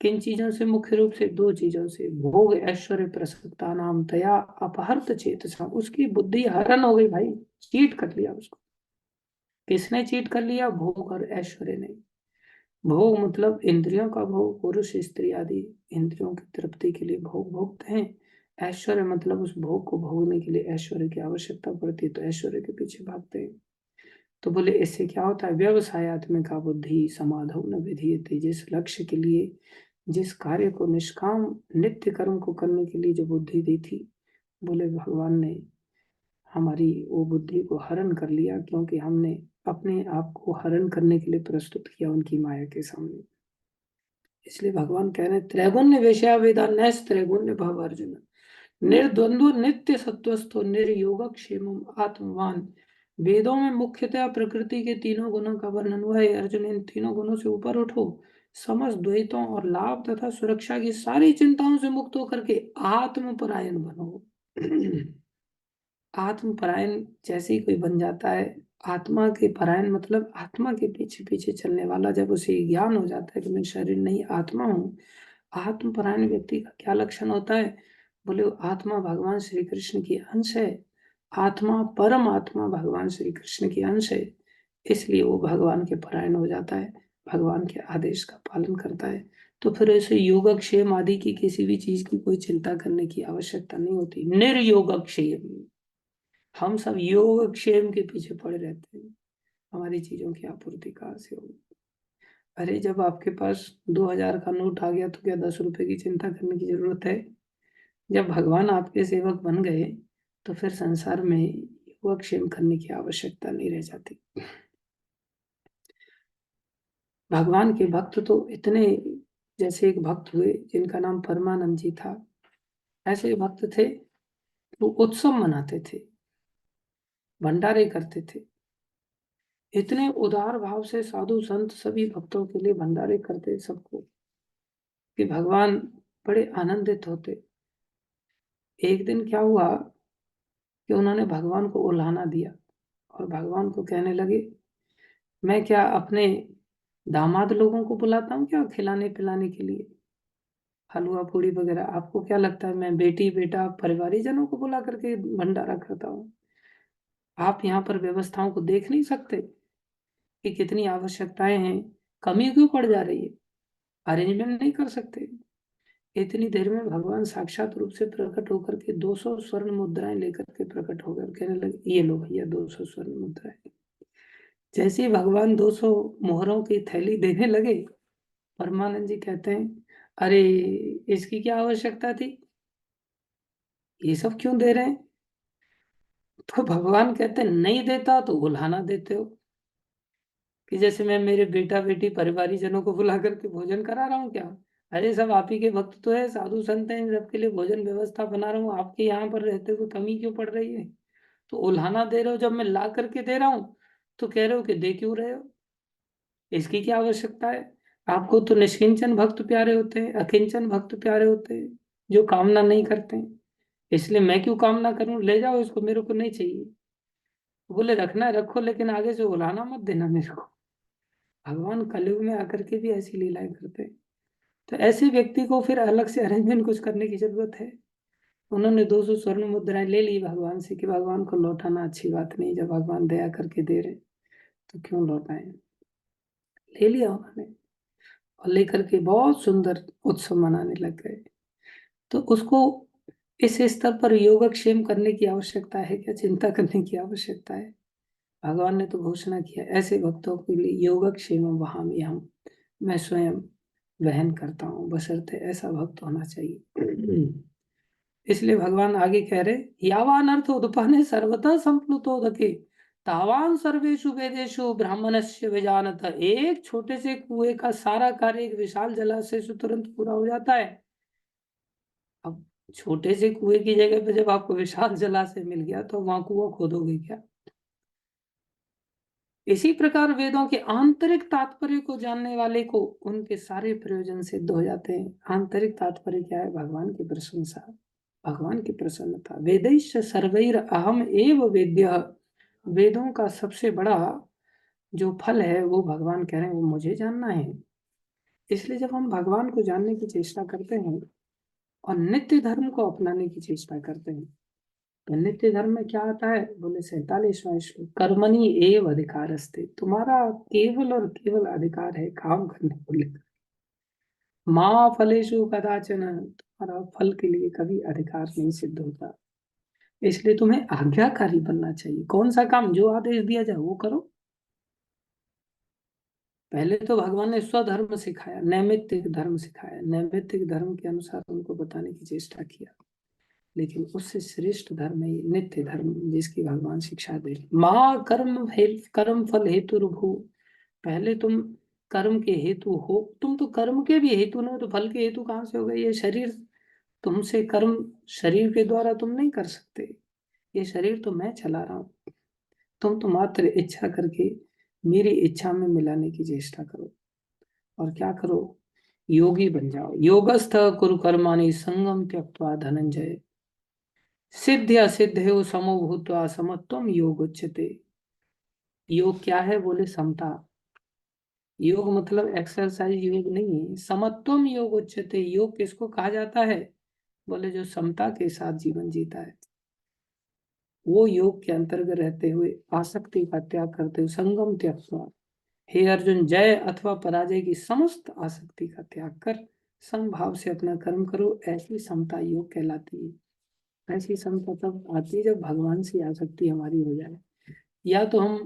किन चीजों से, मुख्य रूप से 2 चीजों से, भोग ऐश्वर्य प्रसक्ता नाम तया अपहर्त चेतसा, उसकी बुद्धि हरण हो गई भाई, चीट कर लिया उसको। किसने चीट कर लिया, भोग और ऐश्वर्य ने। भोग मतलब इंद्रियों का भोग, पुरुष स्त्री आदि इंद्रियों की तृप्ति के लिए भोग भोगते हैं। ऐश्वर्य मतलब उस भोग को भोगने के लिए ऐश्वर्य की आवश्यकता पड़ती है, तो ऐश्वर्य के पीछे भागते हैं। तो बोले इससे क्या होता है, व्यवसायत्मिका बुद्धि समाधौ न विधीयते, जिस लक्ष्य के लिए, जिस कार्य को निष्काम नित्य कर्म को करने के लिए जो बुद्धि दी थी, बोले भगवान ने हमारी वो बुद्धि को हरण कर लिया, क्योंकि हमने अपने आप को हरण करने के लिए प्रस्तुत किया उनकी माया के सामने। इसलिए भगवान कह रहे हैं त्रैगुण्य वेश्या वेदा नैस त्रैगुण्य भव अर्जुन निर्द्वंद्व नित्य सत्वस्थो निर्योगक्षेमम आत्मवान। वेदों में मुख्यतः प्रकृति के 3 गुणों का वर्णन हुआ है। अर्जुन इन 3 गुणों से ऊपर उठो, समस्त द्वैतों और लाभ तथा सुरक्षा की सारी चिंताओं से मुक्त होकर के आत्मपरायण बनो। आत्मपरायण जैसे ही कोई बन जाता है, आत्मा के परायण मतलब आत्मा के पीछे पीछे चलने वाला, जब उसे ज्ञान हो जाता है कि मैं शरीर नहीं आत्मा हूँ। आत्मपरायण व्यक्ति का क्या लक्षण होता है, बोले आत्मा भगवान श्री कृष्ण की अंश है, आत्मा परम आत्मा भगवान श्री कृष्ण की अंश है। इसलिए वो भगवान के परायण हो जाता है, भगवान के आदेश का पालन करता है। तो फिर ऐसे योगक्षेम आदि की किसी भी चीज की कोई चिंता करने की आवश्यकता नहीं होती। निर्योगक्षेम, हम सब योगक्षेम के पीछे पड़े रहते हैं, हमारी चीजों की आपूर्ति कहाँ से होगी। अरे जब आपके पास 2000 का नोट आ गया तो क्या 10 रुपए की चिंता करने की जरूरत है। जब भगवान आपके सेवक बन गए तो फिर संसार में योगक्षेम करने की आवश्यकता नहीं रह जाती। भगवान के भक्त तो इतने जैसे एक भक्त हुए जिनका नाम परमानंद जी था, ऐसे भक्त थे, वो उत्सव मनाते थे, भंडारे करते थे, इतने उदार भाव से साधु संत सभी भक्तों के लिए भंडारे करते सबको कि भगवान बड़े आनंदित होते। एक दिन क्या हुआ कि उन्होंने भगवान को उल्हाना दिया और भगवान को कहने लगे, मैं क्या अपने दामाद लोगों को बुलाता हूँ क्या खिलाने पिलाने के लिए, हलवा पूड़ी वगैरह? आपको क्या लगता है मैं बेटी बेटा परिवारी जनों को बुला करके भंडारा करता हूँ? आप यहाँ पर व्यवस्थाओं को देख नहीं सकते कि कितनी आवश्यकताएं हैं, कमी क्यों पड़ जा रही है? अरेंजमेंट नहीं कर सकते? इतनी देर में भगवान साक्षात रूप से प्रकट होकर के 200 स्वर्ण मुद्राएं लेकर के प्रकट हो गए और कहने लगे, ये लो भैया 200 स्वर्ण मुद्राएं। जैसे ही भगवान 200 मोहरों की थैली देने लगे, परमानंद जी कहते हैं, अरे इसकी क्या आवश्यकता थी, ये सब क्यों दे रहे हैं? तो भगवान कहते हैं, नहीं देता तो उल्हाना देते हो कि जैसे मैं मेरे बेटा बेटी परिवारी जनों को बुला करके भोजन करा रहा हूँ क्या? अरे सब आप ही के भक्त तो है, साधु संत हैं, इन सबके लिए भोजन व्यवस्था बना रहा हूँ, आपके यहाँ पर रहते हुए कमी क्यों पड़ रही है? तो उल्हाना दे रहे हो, जब मैं ला करके दे रहा हूँ तो कह रहे हो कि दे क्यों रहे हो, इसकी क्या आवश्यकता है? आपको तो निष्किंचन भक्त प्यारे होते हैं, अकिंचन भक्त प्यारे होते हैं, जो कामना नहीं करते हैं, इसलिए मैं क्यों कामना करूं, ले जाओ इसको, मेरे को नहीं चाहिए। बोले रखना है रखो, लेकिन आगे से उलाना मत देना मेरे को। भगवान कलयुग में आकर के भी ऐसी लीलाएं करते हैं। तो ऐसे व्यक्ति को फिर अलग से अरेंजमेंट कुछ करने की जरूरत है? उन्होंने 200 स्वर्ण मुद्राएं ले ली भगवान से कि भगवान को लौटाना अच्छी बात नहीं, जब भगवान दया करके दे रहे तो क्यों लौटाएं। ले लिया उन्होंने और लेकर के बहुत सुंदर उत्सव मनाने लग गए। तो उसको इस स्तर पर योगक्षेम करने की आवश्यकता है क्या, चिंता करने की आवश्यकता है? भगवान ने तो घोषणा किया, ऐसे भक्तों के लिए योगक्षेम वहामि हम, मैं स्वयं वहन करता हूँ, बशर्ते ऐसा भक्त होना चाहिए। इसलिए भगवान आगे कह रहे, यावान अर्थ उदपाने सर्वतः संप्लुतोदके तावान सर्वेषु वेदेषु ब्राह्मणस्य विजानत। एक छोटे से कुएं का सारा कार्य एक विशाल जलाशय से तुरंत पूरा हो जाता है। अब छोटे से कुएं की जगह पे जब आपको विशाल जलाशय मिल गया तो वहां कुआं खोदोगे क्या? इसी प्रकार वेदों के आंतरिक तात्पर्य को जानने वाले को उनके सारे प्रयोजन सिद्ध हो जाते हैं। आंतरिक तात्पर्य क्या है? भगवान की प्रशंसा, भगवान की प्रसन्नता। वेदैश्च सर्वैर अहम एव वेद्य, वेदों का सबसे बड़ा जो फल है वो भगवान कह रहे हैं वो मुझे जानना है। इसलिए जब हम भगवान को जानने की चेष्टा करते हैं और नित्य धर्म को अपनाने की चेष्टा करते हैं, तो नित्य धर्म में क्या आता है? बोले 47वां श्लोक, कर्मणि एव अधिकारस्ते, तुम्हारा केवल और केवल अधिकार है काम करने को लेकर। माँ फलेषु कदाचन, तुम्हारा फल के लिए कभी अधिकार नहीं सिद्ध होता। इसलिए तुम्हें आज्ञाकारी बनना चाहिए। कौन सा काम, जो आदेश दिया जाए वो करो। पहले तो भगवान ने स्वधर्म सिखाया, नैमित्तिक धर्म सिखाया, नैमित्तिक धर्म के अनुसार उनको बताने की चेष्टा किया, लेकिन उससे श्रेष्ठ धर्म है नित्य धर्म, जिसकी भगवान शिक्षा दे रहे। माँ कर्म फल हेतु रुभु, पहले तुम कर्म के हेतु हो, तुम तो कर्म के भी हेतु नहीं हो, तो फल के हेतु कहाँ से हो गए? ये शरीर तुमसे कर्म, शरीर के द्वारा तुम नहीं कर सकते, ये शरीर तो मैं चला रहा हूँ। तुम तो मात्र इच्छा करके मेरी इच्छा में मिलाने की चेष्टा करो। और क्या करो? योगी बन जाओ। योगस्थ कुरु कर्माणि संगम त्यक्त्वा धनंजय, सिद्ध असिद्ध समो भूत्वा समत्वम योग उच्यते। योग क्या है? बोले समता। योग मतलब एक्सरसाइज योग नहीं है, समत्वम योग उच्यते। योग किसको कहा जाता है? बोले जो समता के साथ जीवन जीता है, वो योग के अंतर्गत रहते हुए आसक्ति का त्याग करते हुए संगम त्यक्त्वा, हे अर्जुन, जय अथवा पराजय की समस्त आसक्ति का त्याग कर समभाव से अपना कर्म करो, ऐसी समता योग कहलाती है। ऐसी समता तब आती है जब भगवान से आसक्ति हमारी हो जाए। या तो हम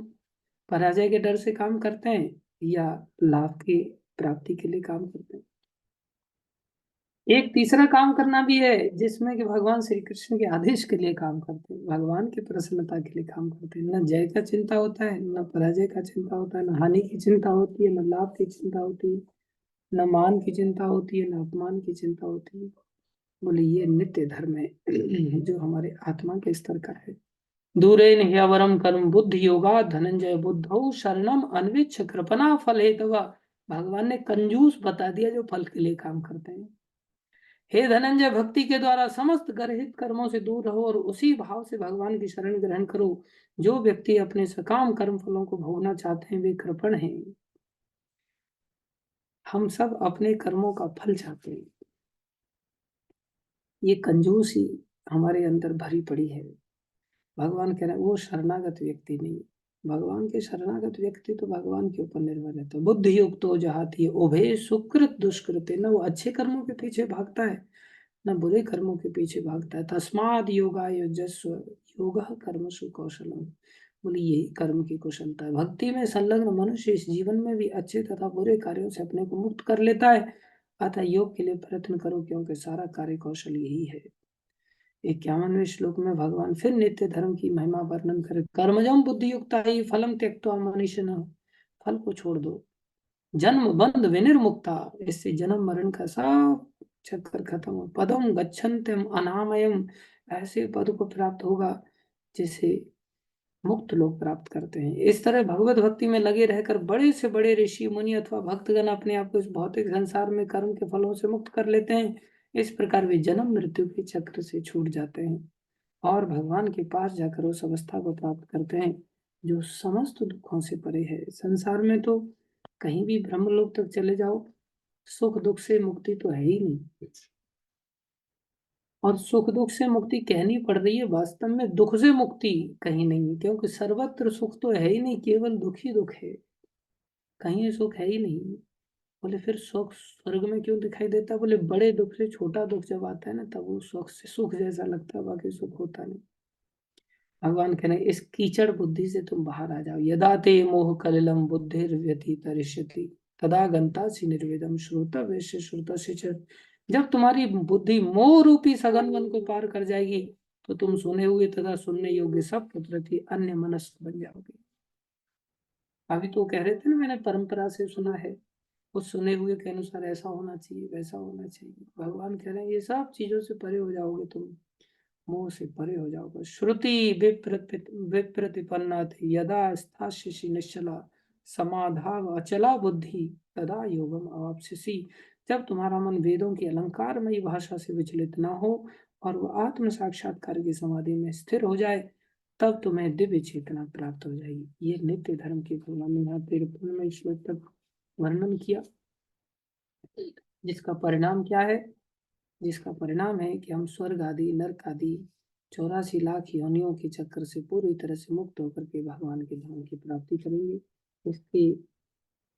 पराजय के डर से काम करते हैं या लाभ की प्राप्ति के लिए काम करते हैं। एक तीसरा काम करना भी है जिसमें कि भगवान श्री कृष्ण के आदेश के लिए काम करते हैं, भगवान की प्रसन्नता के लिए काम करते हैं। न जय का चिंता होता है, न पराजय का चिंता होता है, न हानि की चिंता होती है, न लाभ की चिंता होती है। न मान की चिंता होती है, न अपमान की चिंता होती है। बोले ये नित्य धर्म है जो हमारे आत्मा के स्तर का है। दूरेन ह्यवरम कर्म बुद्धि योगा धनंजय बुद्धौ शरणम अन्विच्छ कृपणा फल हेतवा। भगवान ने कंजूस बता दिया जो फल के लिए काम करते हैं। हे धनंजय, भक्ति के द्वारा समस्त गर्हित कर्मों से दूर रहो और उसी भाव से भगवान की शरण ग्रहण करो। जो व्यक्ति अपने सकाम कर्म फलों को भोगना चाहते हैं वे कृपण हैं। हम सब अपने कर्मों का फल चाहते हैं। ये कंजूसी हमारे अंदर भरी पड़ी है। भगवान कह रहे हैं वो शरणागत व्यक्ति नहीं। भगवान के शरणागत व्यक्ति तो भगवान के ऊपर निर्भर रहता है। बुद्धि युक्त हो जहाती उभय सुकृत दुष्कृत, न वो अच्छे कर्मों के पीछे भागता है न बुरे कर्मों के पीछे भागता है। तस्माद योगा युजस्व योग कर्मसु कौशलम। बोली यही कर्म की कुशलता है। भक्ति में संलग्न मनुष्य इस जीवन में भी अच्छे तथा बुरे कार्यों से अपने को मुक्त कर लेता है। अतः योग के लिए प्रयत्न करो, क्योंकि सारा कार्य कौशल यही है। 51वें श्लोक में भगवान फिर नित्य धर्म की महिमा वर्णन करे। कर्मजम बुद्धि युक्ता ही फलम त्यक्त्वा मनीषिणः। फल को छोड़ दो। जन्म बंध विनिर्मुक्ता, इससे जन्म मरण का सब चक्कर खत्म हो। पदम गच्छन्त्यम अनामयम, ऐसे पद को प्राप्त होगा जिसे मुक्त लोग प्राप्त करते हैं। इस तरह भगवत भक्ति में लगे रहकर बड़े से बड़े ऋषि मुनि अथवा भक्तगण अपने आप को इस भौतिक संसार में कर्म के फलों से मुक्त कर लेते हैं। इस प्रकार वे जन्म मृत्यु के चक्र से छूट जाते हैं और भगवान के पास जाकर उस अवस्था को प्राप्त करते हैं जो समस्त दुखों से परे है। संसार में तो कहीं भी ब्रह्मलोक तक चले जाओ, सुख दुख से मुक्ति तो है ही नहीं। और सुख दुख से मुक्ति कहनी पड़ रही है, वास्तव में दुख से मुक्ति कहीं नहीं, क्योंकि सर्वत्र सुख तो है ही नहीं, केवल दुख ही दुख है। कहीं सुख है ही नहीं। बोले फिर सुख स्वर्ग में क्यों दिखाई देता? बोले बड़े दुख से छोटा दुख जब आता है ना, तब वो सुख से सुख जैसा लगता है, बाकी सुख होता नहीं। भगवान कह रहे हैं इस कीचड़ बुद्धि से तुम बाहर आ जाओ। यदा ते मोह कलिलम बुद्धिर व्यतीतरिष्यति तदा गंतासि निर्वेदम श्रोतव्यस्य श्रुतस्य च। जब तुम्हारी बुद्धि मोह रूपी सघन वन को पार कर जाएगी तो तुम सुने हुए तथा सुनने योग्य सब के प्रति अन्य मनस्क बन जाओगे। अभी तो कह रहे थे ना, मैंने परंपरा से सुना है, उस सुने हुए के अनुसार ऐसा होना चाहिए, वैसा होना चाहिए। भगवान कह रहे हैं ये सब चीजों से परे हो जाओगे तुम, मोह से परे हो जाओगे। श्रुति विप्रतिपन्ना थी यदा स्थास्यसि निश्चला समाधाव अचला बुद्धि तदा योगम अवाप्स्यसि। जब तुम्हारा मन वेदों की अलंकारमयी भाषा से विचलित ना हो और वह आत्म साक्षात्कार की समाधि में स्थिर हो जाए, तब तुम्हें दिव्य चेतना प्राप्त हो जाएगी। ये नित्य धर्म की भगवान ने यहाँ 53वें श्लोक तक वर्णन किया, जिसका परिणाम क्या है? जिसका परिणाम है कि हम स्वर्ग आदि नरक आदि 84 लाख योनियों के चक्कर से पूरी तरह से मुक्त होकर के भगवान के धाम की प्राप्ति करेंगे। इसकी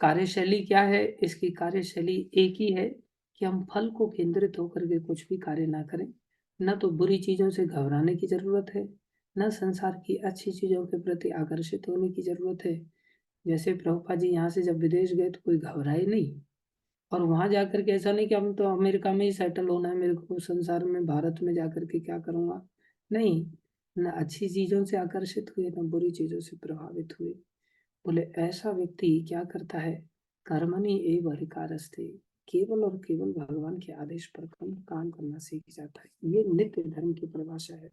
कार्यशैली क्या है? इसकी कार्यशैली एक ही है कि हम फल को केंद्रित होकर के कुछ भी कार्य ना करें। न तो बुरी चीजों से घबराने की जरूरत है, न संसार की अच्छी चीजों के प्रति आकर्षित होने की जरूरत है। जैसे प्रभुपाद जी यहाँ से जब विदेश गए तो कोई घबराए नहीं, और वहां जाकर के ऐसा नहीं कि हम तो अमेरिका में ही सेटल होना है, मेरे को संसार में भारत में जाकर के क्या करूंगा। नहीं, न अच्छी चीजों से आकर्षित हुए न बुरी चीजों से प्रभावित हुए। बोले ऐसा व्यक्ति क्या करता है? कर्मणि एव अधिकारस्ते, केवल और केवल भगवान के आदेश पर काम करना सीख जाता है। ये नित्य धर्म की परिभाषा है।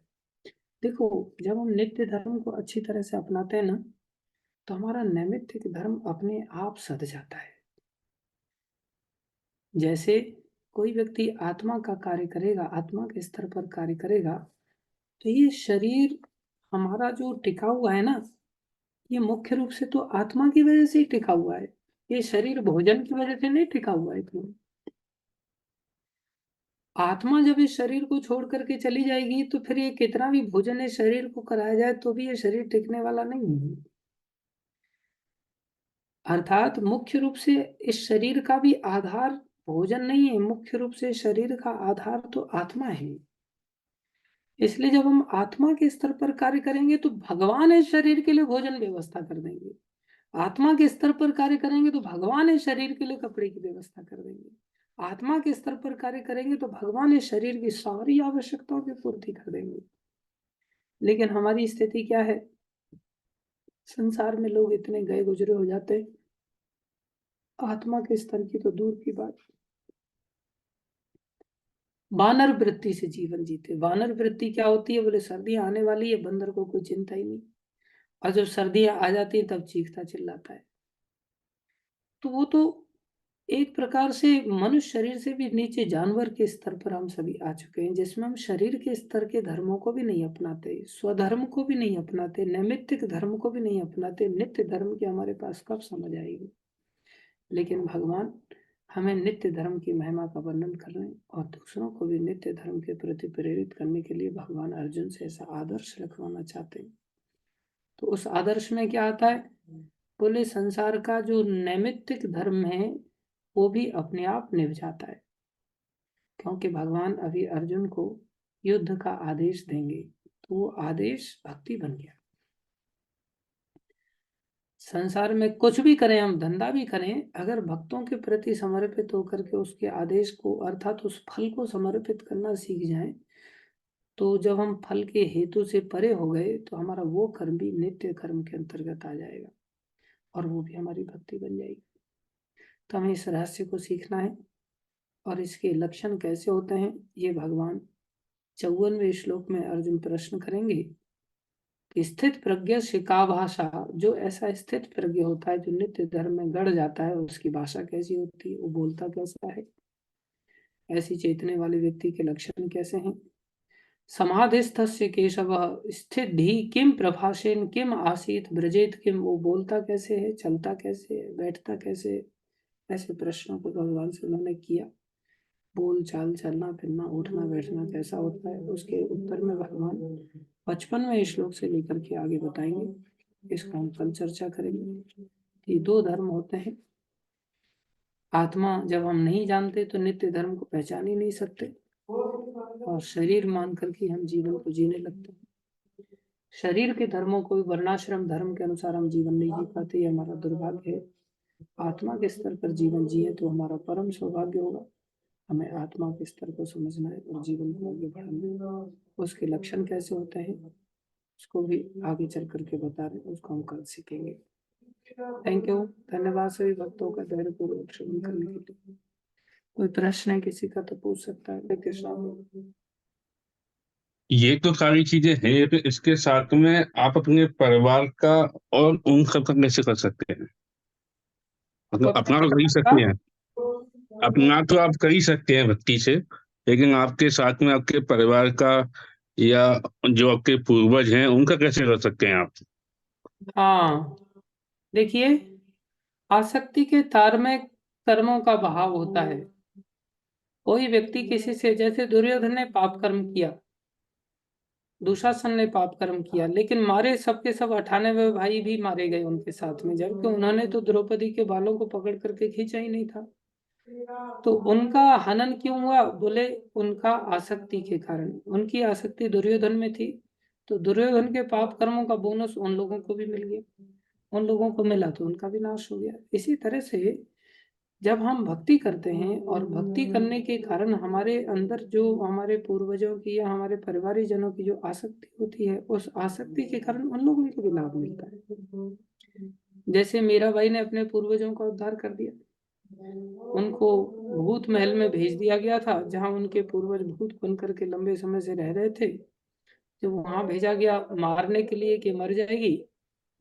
देखो, जब हम नित्य धर्म को अच्छी तरह से अपनाते हैं ना, तो हमारा नैमित्तिक धर्म अपने आप सध जाता है। जैसे कोई व्यक्ति आत्मा का कार्य करेगा, आत्मा के स्तर पर कार्य करेगा, तो ये शरीर हमारा जो टिका हुआ है ना, ये मुख्य रूप से तो आत्मा की वजह से ही टिका हुआ है। ये शरीर भोजन की वजह से नहीं टिका हुआ है इतना। आत्मा जब इस शरीर को छोड़ करके चली जाएगी तो फिर ये कितना भी भोजन इस शरीर को कराया जाए तो भी ये शरीर टिकने वाला नहीं है। अर्थात मुख्य रूप से इस शरीर का भी आधार भोजन नहीं है, मुख्य रूप से शरीर का आधार तो आत्मा है। इसलिए जब हम आत्मा के स्तर पर कार्य करेंगे तो भगवान इस शरीर के लिए भोजन व्यवस्था कर देंगे। आत्मा के स्तर पर कार्य करेंगे तो भगवान इस शरीर के लिए कपड़े की व्यवस्था कर देंगे। आत्मा के स्तर पर कार्य करेंगे तो भगवान इस शरीर की सारी आवश्यकताओं की पूर्ति कर देंगे। लेकिन हमारी स्थिति क्या है? संसार में लोग इतने गए गुजरे हो जाते हैं आत्मा के स्तर की तो दूर की बात। वानर वृत्ति से जीवन जीते। वानर वृत्ति क्या होती है? बोले सर्दियां आने वाली है, बंदर को कोई चिंता ही नहीं, और जब सर्दियां आ जाती है तब चीखता चिल्लाता है। तो वो तो एक प्रकार से मनुष्य शरीर से भी नीचे जानवर के स्तर पर हम सभी आ चुके हैं, जिसमें हम शरीर के स्तर के धर्मों को भी नहीं अपनाते, स्वधर्म को भी नहीं अपनाते, नैमित्तिक धर्म को भी नहीं अपनाते। नित्य धर्म की हमारे पास कब समझ आएगी? लेकिन भगवान हमें नित्य धर्म की महिमा का वर्णन करने और दूसरों को भी नित्य धर्म के प्रति प्रेरित करने के लिए भगवान अर्जुन से ऐसा आदर्श रखवाना चाहते हैं। तो उस आदर्श में क्या आता है? बोले संसार का जो नैमित्तिक धर्म है वो भी अपने आप निभ जाता है, क्योंकि भगवान अभी अर्जुन को युद्ध का आदेश देंगे, तो वो आदेश भक्ति बन गया। संसार में कुछ भी करें, हम धंधा भी करें, अगर भक्तों के प्रति समर्पित होकर के उसके आदेश को अर्थात उस फल को समर्पित करना सीख जाएं, तो जब हम फल के हेतु से परे हो गए तो हमारा वो कर्म भी नित्य कर्म के अंतर्गत आ जाएगा और वो भी हमारी भक्ति बन जाएगी। तो हमें इस रहस्य को सीखना है, और इसके लक्षण कैसे होते हैं ये भगवान 54वें श्लोक में अर्जुन प्रश्न करेंगे। स्थित प्रज्ञ शिका भाषा, जो ऐसा स्थित प्रज्ञ होता है, जो नित्य धर्म में गड़ जाता है, उसकी भाषा कैसी होती है, वो बोलता कैसा है, ऐसी चेतने वाले व्यक्ति के लक्षण कैसे हैं। समाधिस्थस्य केशव स्थिति किम प्रभाषेन किम आसीत ब्रजेत किम, वो बोलता कैसे है, चलता कैसे है, बैठता कैसे है, ऐसे प्रश्नों को भगवान से उन्होंने किया। बोल चाल, चलना फिरना, उठना बैठना कैसा होता है, उसके उत्तर में भगवान 55वें श्लोक से लेकर के आगे बताएंगे। इसका हम कल चर्चा करेंगे कि दो धर्म होते हैं। आत्मा जब हम नहीं जानते तो नित्य धर्म को पहचान ही नहीं सकते, और शरीर मान करके हम जीवन को जीने लगते हैं। शरीर के धर्मों को वर्णाश्रम धर्म के अनुसार हम जीवन नहीं जी पाते, ये हमारा दुर्भाग्य है। आत्मा के स्तर पर जीवन जिए तो हमारा परम सौभाग्य होगा। हमें आत्मा के स्तर को समझना है और जीवन को आगे बढ़ाना है। उसके लक्षण कैसे होते हैं उसको भी आगे चल करके बता रहे हैं, उसको हम कल सीखेंगे। थैंक यू, धन्यवाद सभी भक्तों का धैर्यपूर्वक श्रवण करने के लिए। कोई प्रश्न है किसी का तो पूछ सकता है। कृष्णा, ये तो सारी चीजें हैं, तो इसके साथ में आप अपने परिवार का और उन सब का कैसे कर सकते हैं? मतलब अपना तो कर ही सकते हैं, अपना तो आप कर ही सकते हैं भक्ति से, लेकिन आपके साथ में आपके परिवार का या जो आपके पूर्वज हैं उनका कैसे कर सकते हैं आप? हाँ देखिए, आसक्ति के तार में कर्मों का बहाव होता है। कोई व्यक्ति किसी से, जैसे दुर्योधन ने पाप कर्म किया, दुशासन ने पाप कर्म किया, लेकिन मारे सबके सब 98 भाई भी मारे गए उनके साथ में, जबकि उन्होंने तो द्रौपदी के बालों को पकड़ करके खींचा ही नहीं था। तो उनका हनन क्यों हुआ? बोले उनका आसक्ति के कारण। उनकी आसक्ति दुर्योधन में थी, तो दुर्योधन के पाप कर्मों का बोनस उन लोगों को भी मिल गया, उन लोगों को मिला तो उनका भी नाश हो गया। इसी तरह से जब हम भक्ति करते हैं और भक्ति करने के कारण हमारे अंदर जो हमारे पूर्वजों की या हमारे परिवारिक जनों की जो आसक्ति होती है, उस आसक्ति के कारण उन लोगों को भी लाभ मिलता है। जैसे मीरा बाई ने अपने पूर्वजों का उद्धार कर दिया, उनको भूत महल में भेज दिया गया था, जहां उनके पूर्वज भूत बन करके लंबे समय से रह रहे थे। जब वहां भेजा गया मारने के लिए कि मर जाएगी,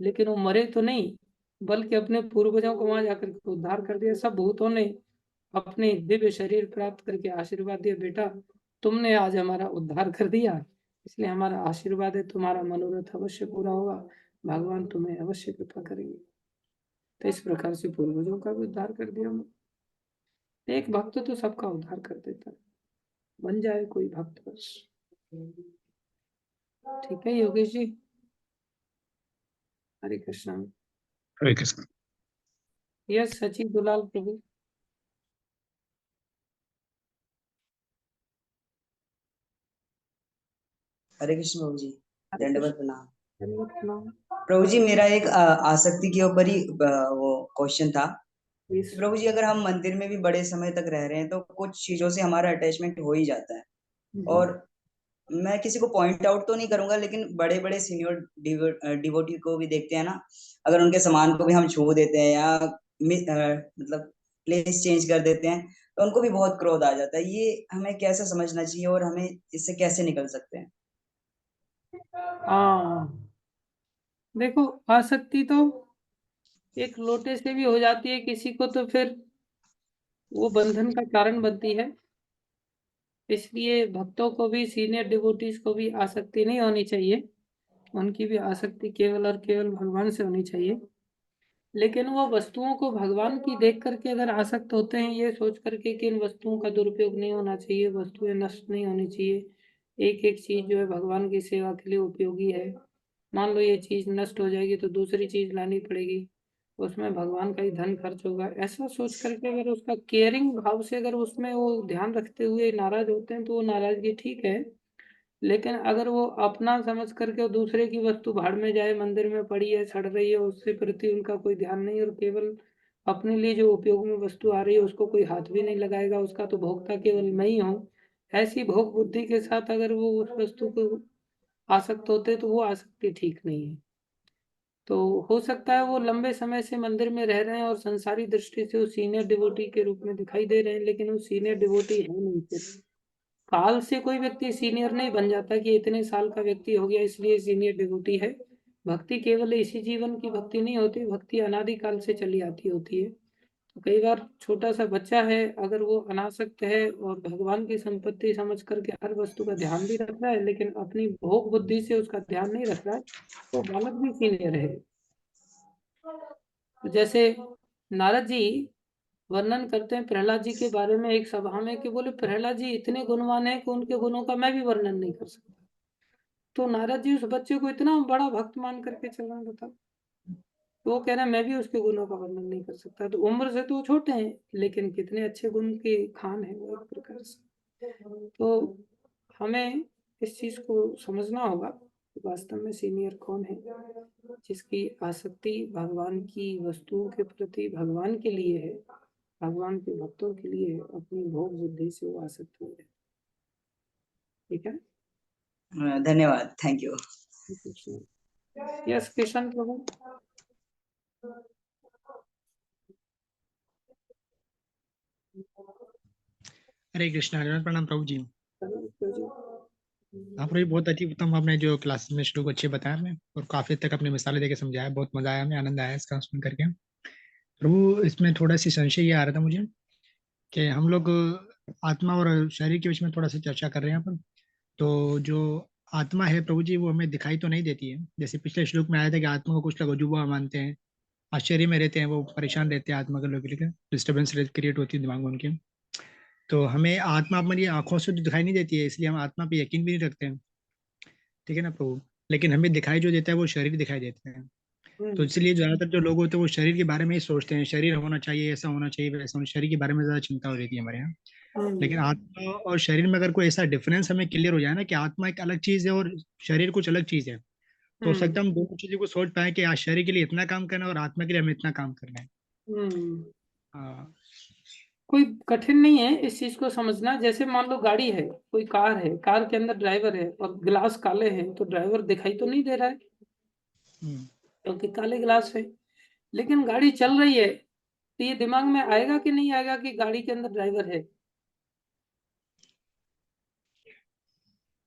लेकिन वो मरे तो नहीं, बल्कि अपने पूर्वजों को वहां जाकर के उद्धार कर दिया। सब भूतों ने अपने दिव्य शरीर प्राप्त करके आशीर्वाद दिया, बेटा तुमने आज हमारा उद्धार कर दिया, इसलिए हमारा आशीर्वाद है, तुम्हारा मनोरथ अवश्य पूरा होगा, भगवान तुम्हें अवश्य कृपा करेंगे। तो इस प्रकार से पूर्वजों का भी उद्धार कर दिया हमने। एक भक्त तो सबका उद्धार कर देता है, बन जाए कोई भक्त बस। ठीक है योगेश जी, हरे कृष्णा। हरे कृष्ण। यस सची दुलाल प्रभु। हरे कृष्ण प्रभु जी, हरे दंडवत कृष्ण, प्रणाम। धन्यवाद प्रणाम। प्रभु जी मेरा एक आसक्ति के ऊपर ही वो क्वेश्चन था। Yes. प्रभु जी अगर हम मंदिर में भी बड़े समय तक रह रहे हैं तो कुछ चीजों से हमारा अटैचमेंट हो ही जाता है, और मैं किसी को पॉइंट आउट तो नहीं करूंगा, लेकिन बड़े बड़े सीनियर डिवोटी को भी देखते हैं ना, अगर उनके सामान को भी हम छू देते हैं या मतलब प्लेस चेंज कर देते हैं, तो उनको भी बहुत क्रोध आ जाता है। ये हमें कैसे समझना चाहिए और हमें इससे कैसे निकल सकते हैं? हाँ, देखो, आसक्ति तो एक लोटे से भी हो जाती है किसी को, तो फिर वो बंधन का कारण बनती है। इसलिए भक्तों को भी, सीनियर डिवोटीज को भी आसक्ति नहीं होनी चाहिए। उनकी भी आसक्ति केवल और केवल भगवान से होनी चाहिए। लेकिन वो वस्तुओं को भगवान की देख करके अगर आसक्त होते हैं, ये सोच करके कि इन वस्तुओं का दुरुपयोग नहीं होना चाहिए, वस्तुएं नष्ट नहीं होनी चाहिए, एक एक चीज जो है भगवान की सेवा के लिए उपयोगी है। मान लो ये चीज नष्ट हो जाएगी तो दूसरी चीज लानी पड़ेगी, उसमें भगवान का ही धन खर्च होगा, ऐसा सोच करके अगर उसका केयरिंग भाव से अगर उसमें वो ध्यान रखते हुए नाराज होते हैं, तो वो नाराजगी ठीक है। लेकिन अगर वो अपना समझ करके दूसरे की वस्तु भाड़ में जाए, मंदिर में पड़ी है, सड़ रही है, उससे प्रति उनका कोई ध्यान नहीं, और केवल अपने लिए जो उपयोग में वस्तु आ रही है उसको कोई हाथ भी नहीं लगाएगा, उसका तो भोक्ता केवल मैं ही हूँ, ऐसी भोग बुद्धि के साथ अगर वो उस वस्तु को आसक्त होते, तो वो आसक्ति ठीक नहीं है। तो हो सकता है वो लंबे समय से मंदिर में रह रहे हैं और संसारी दृष्टि से वो सीनियर डिवोटी के रूप में दिखाई दे रहे हैं, लेकिन वो सीनियर डिवोटी है नहीं। फिर काल से कोई व्यक्ति सीनियर नहीं बन जाता कि इतने साल का व्यक्ति हो गया इसलिए सीनियर डिवोटी है। भक्ति केवल इसी जीवन की भक्ति नहीं होती, भक्ति अनादि काल से चली आती होती है। तो कई बार छोटा सा बच्चा है, अगर वो अनासक्त है और भगवान की संपत्ति समझ करके हर वस्तु का ध्यान भी रख रहा है, लेकिन अपनी भोग बुद्धि से उसका ध्यान नहीं रख रहा है, तो बालक भी सीनियर है। तो जैसे नारद जी वर्णन करते हैं प्रहलाद जी के बारे में एक सभा में, कि बोले प्रहलाद जी इतने गुणवान हैं कि उनके गुणों का मैं भी वर्णन नहीं कर सकता। तो नारद जी उस बच्चे को इतना बड़ा भक्त मान करके चल रहे हैं, बताओ। तो वो कह रहे हैं मैं भी उसके गुणों का वर्णन नहीं कर सकता। तो उम्र से तो वो छोटे हैं, लेकिन कितने अच्छे गुण के खान है वो एक प्रकार से। तो हमें इस चीज को समझना होगा कि वास्तव में सीनियर कौन है, जिसकी आसक्ति भगवान की वस्तुओं के प्रति भगवान के लिए है, भगवान के भक्तों के लिए, अपनी भोग बुद्धि से वो आसक्त नहीं है। ठीक है। धन्यवाद, थैंक यू। यस किशन प्रभु। हरे कृष्णा, हरिवंदन, प्रणाम प्रभु जी। चलो, हाँ प्रभु जी, बहुत अति उत्तम आपने जो क्लास में श्लोक अच्छे बताया हमें, और काफी हद तक अपने मिसालें देके समझाया, बहुत मजा आया, हमें आनंद आया इसका सुन करके। प्रभु इसमें थोड़ा सी संशय ये आ रहा था मुझे कि हम लोग आत्मा और शरीर के बीच में थोड़ा सा चर्चा कर रहे हैं यहाँ पर। तो जो आत्मा है प्रभु जी, वो हमें दिखाई तो नहीं देती है, जैसे पिछले श्लोक में आया था कि आत्मा को कुछ लोग अजूबा मानते हैं, आश्चर्य में रहते हैं, वो परेशान रहते हैं आत्मा के लोग, लेकिन डिस्टर्बेंस क्रिएट होती है दिमाग में उनके। तो हमें आत्मा हमारी आंखों से तो दिखाई नहीं देती है, इसलिए हम आत्मा पे यकीन भी नहीं रखते हैं, ठीक है ना प्रभु। लेकिन हमें दिखाई जो देता है वो शरीर दिखाई देते हैं। तो इसलिए ज्यादातर जो लोग होते हैं वो शरीर के बारे में ही सोचते हैं, शरीर होना चाहिए, ऐसा होना चाहिए, वैसा होना, शरीर के बारे में ज्यादा चिंता हो रहती है हमारे यहाँ। लेकिन आत्मा और शरीर में अगर कोई ऐसा डिफरेंस हमें क्लियर हो जाए ना कि आत्मा एक अलग चीज है और शरीर कुछ अलग चीज है, तो हो सकता है हम दोनों चीजों को सोच पाए कि आज शरीर के लिए इतना काम करना है और आत्मा के लिए हमें इतना काम करना है। हाँ। कोई कठिन नहीं है इस चीज को समझना। जैसे मान लो गाड़ी है, कोई कार है, कार के अंदर ड्राइवर है और ग्लास काले हैं, तो ड्राइवर दिखाई तो नहीं दे रहा है हम्म, क्योंकि काले ग्लास है। लेकिन गाड़ी चल रही है, तो ये दिमाग में आएगा कि नहीं आएगा कि गाड़ी के अंदर ड्राइवर है?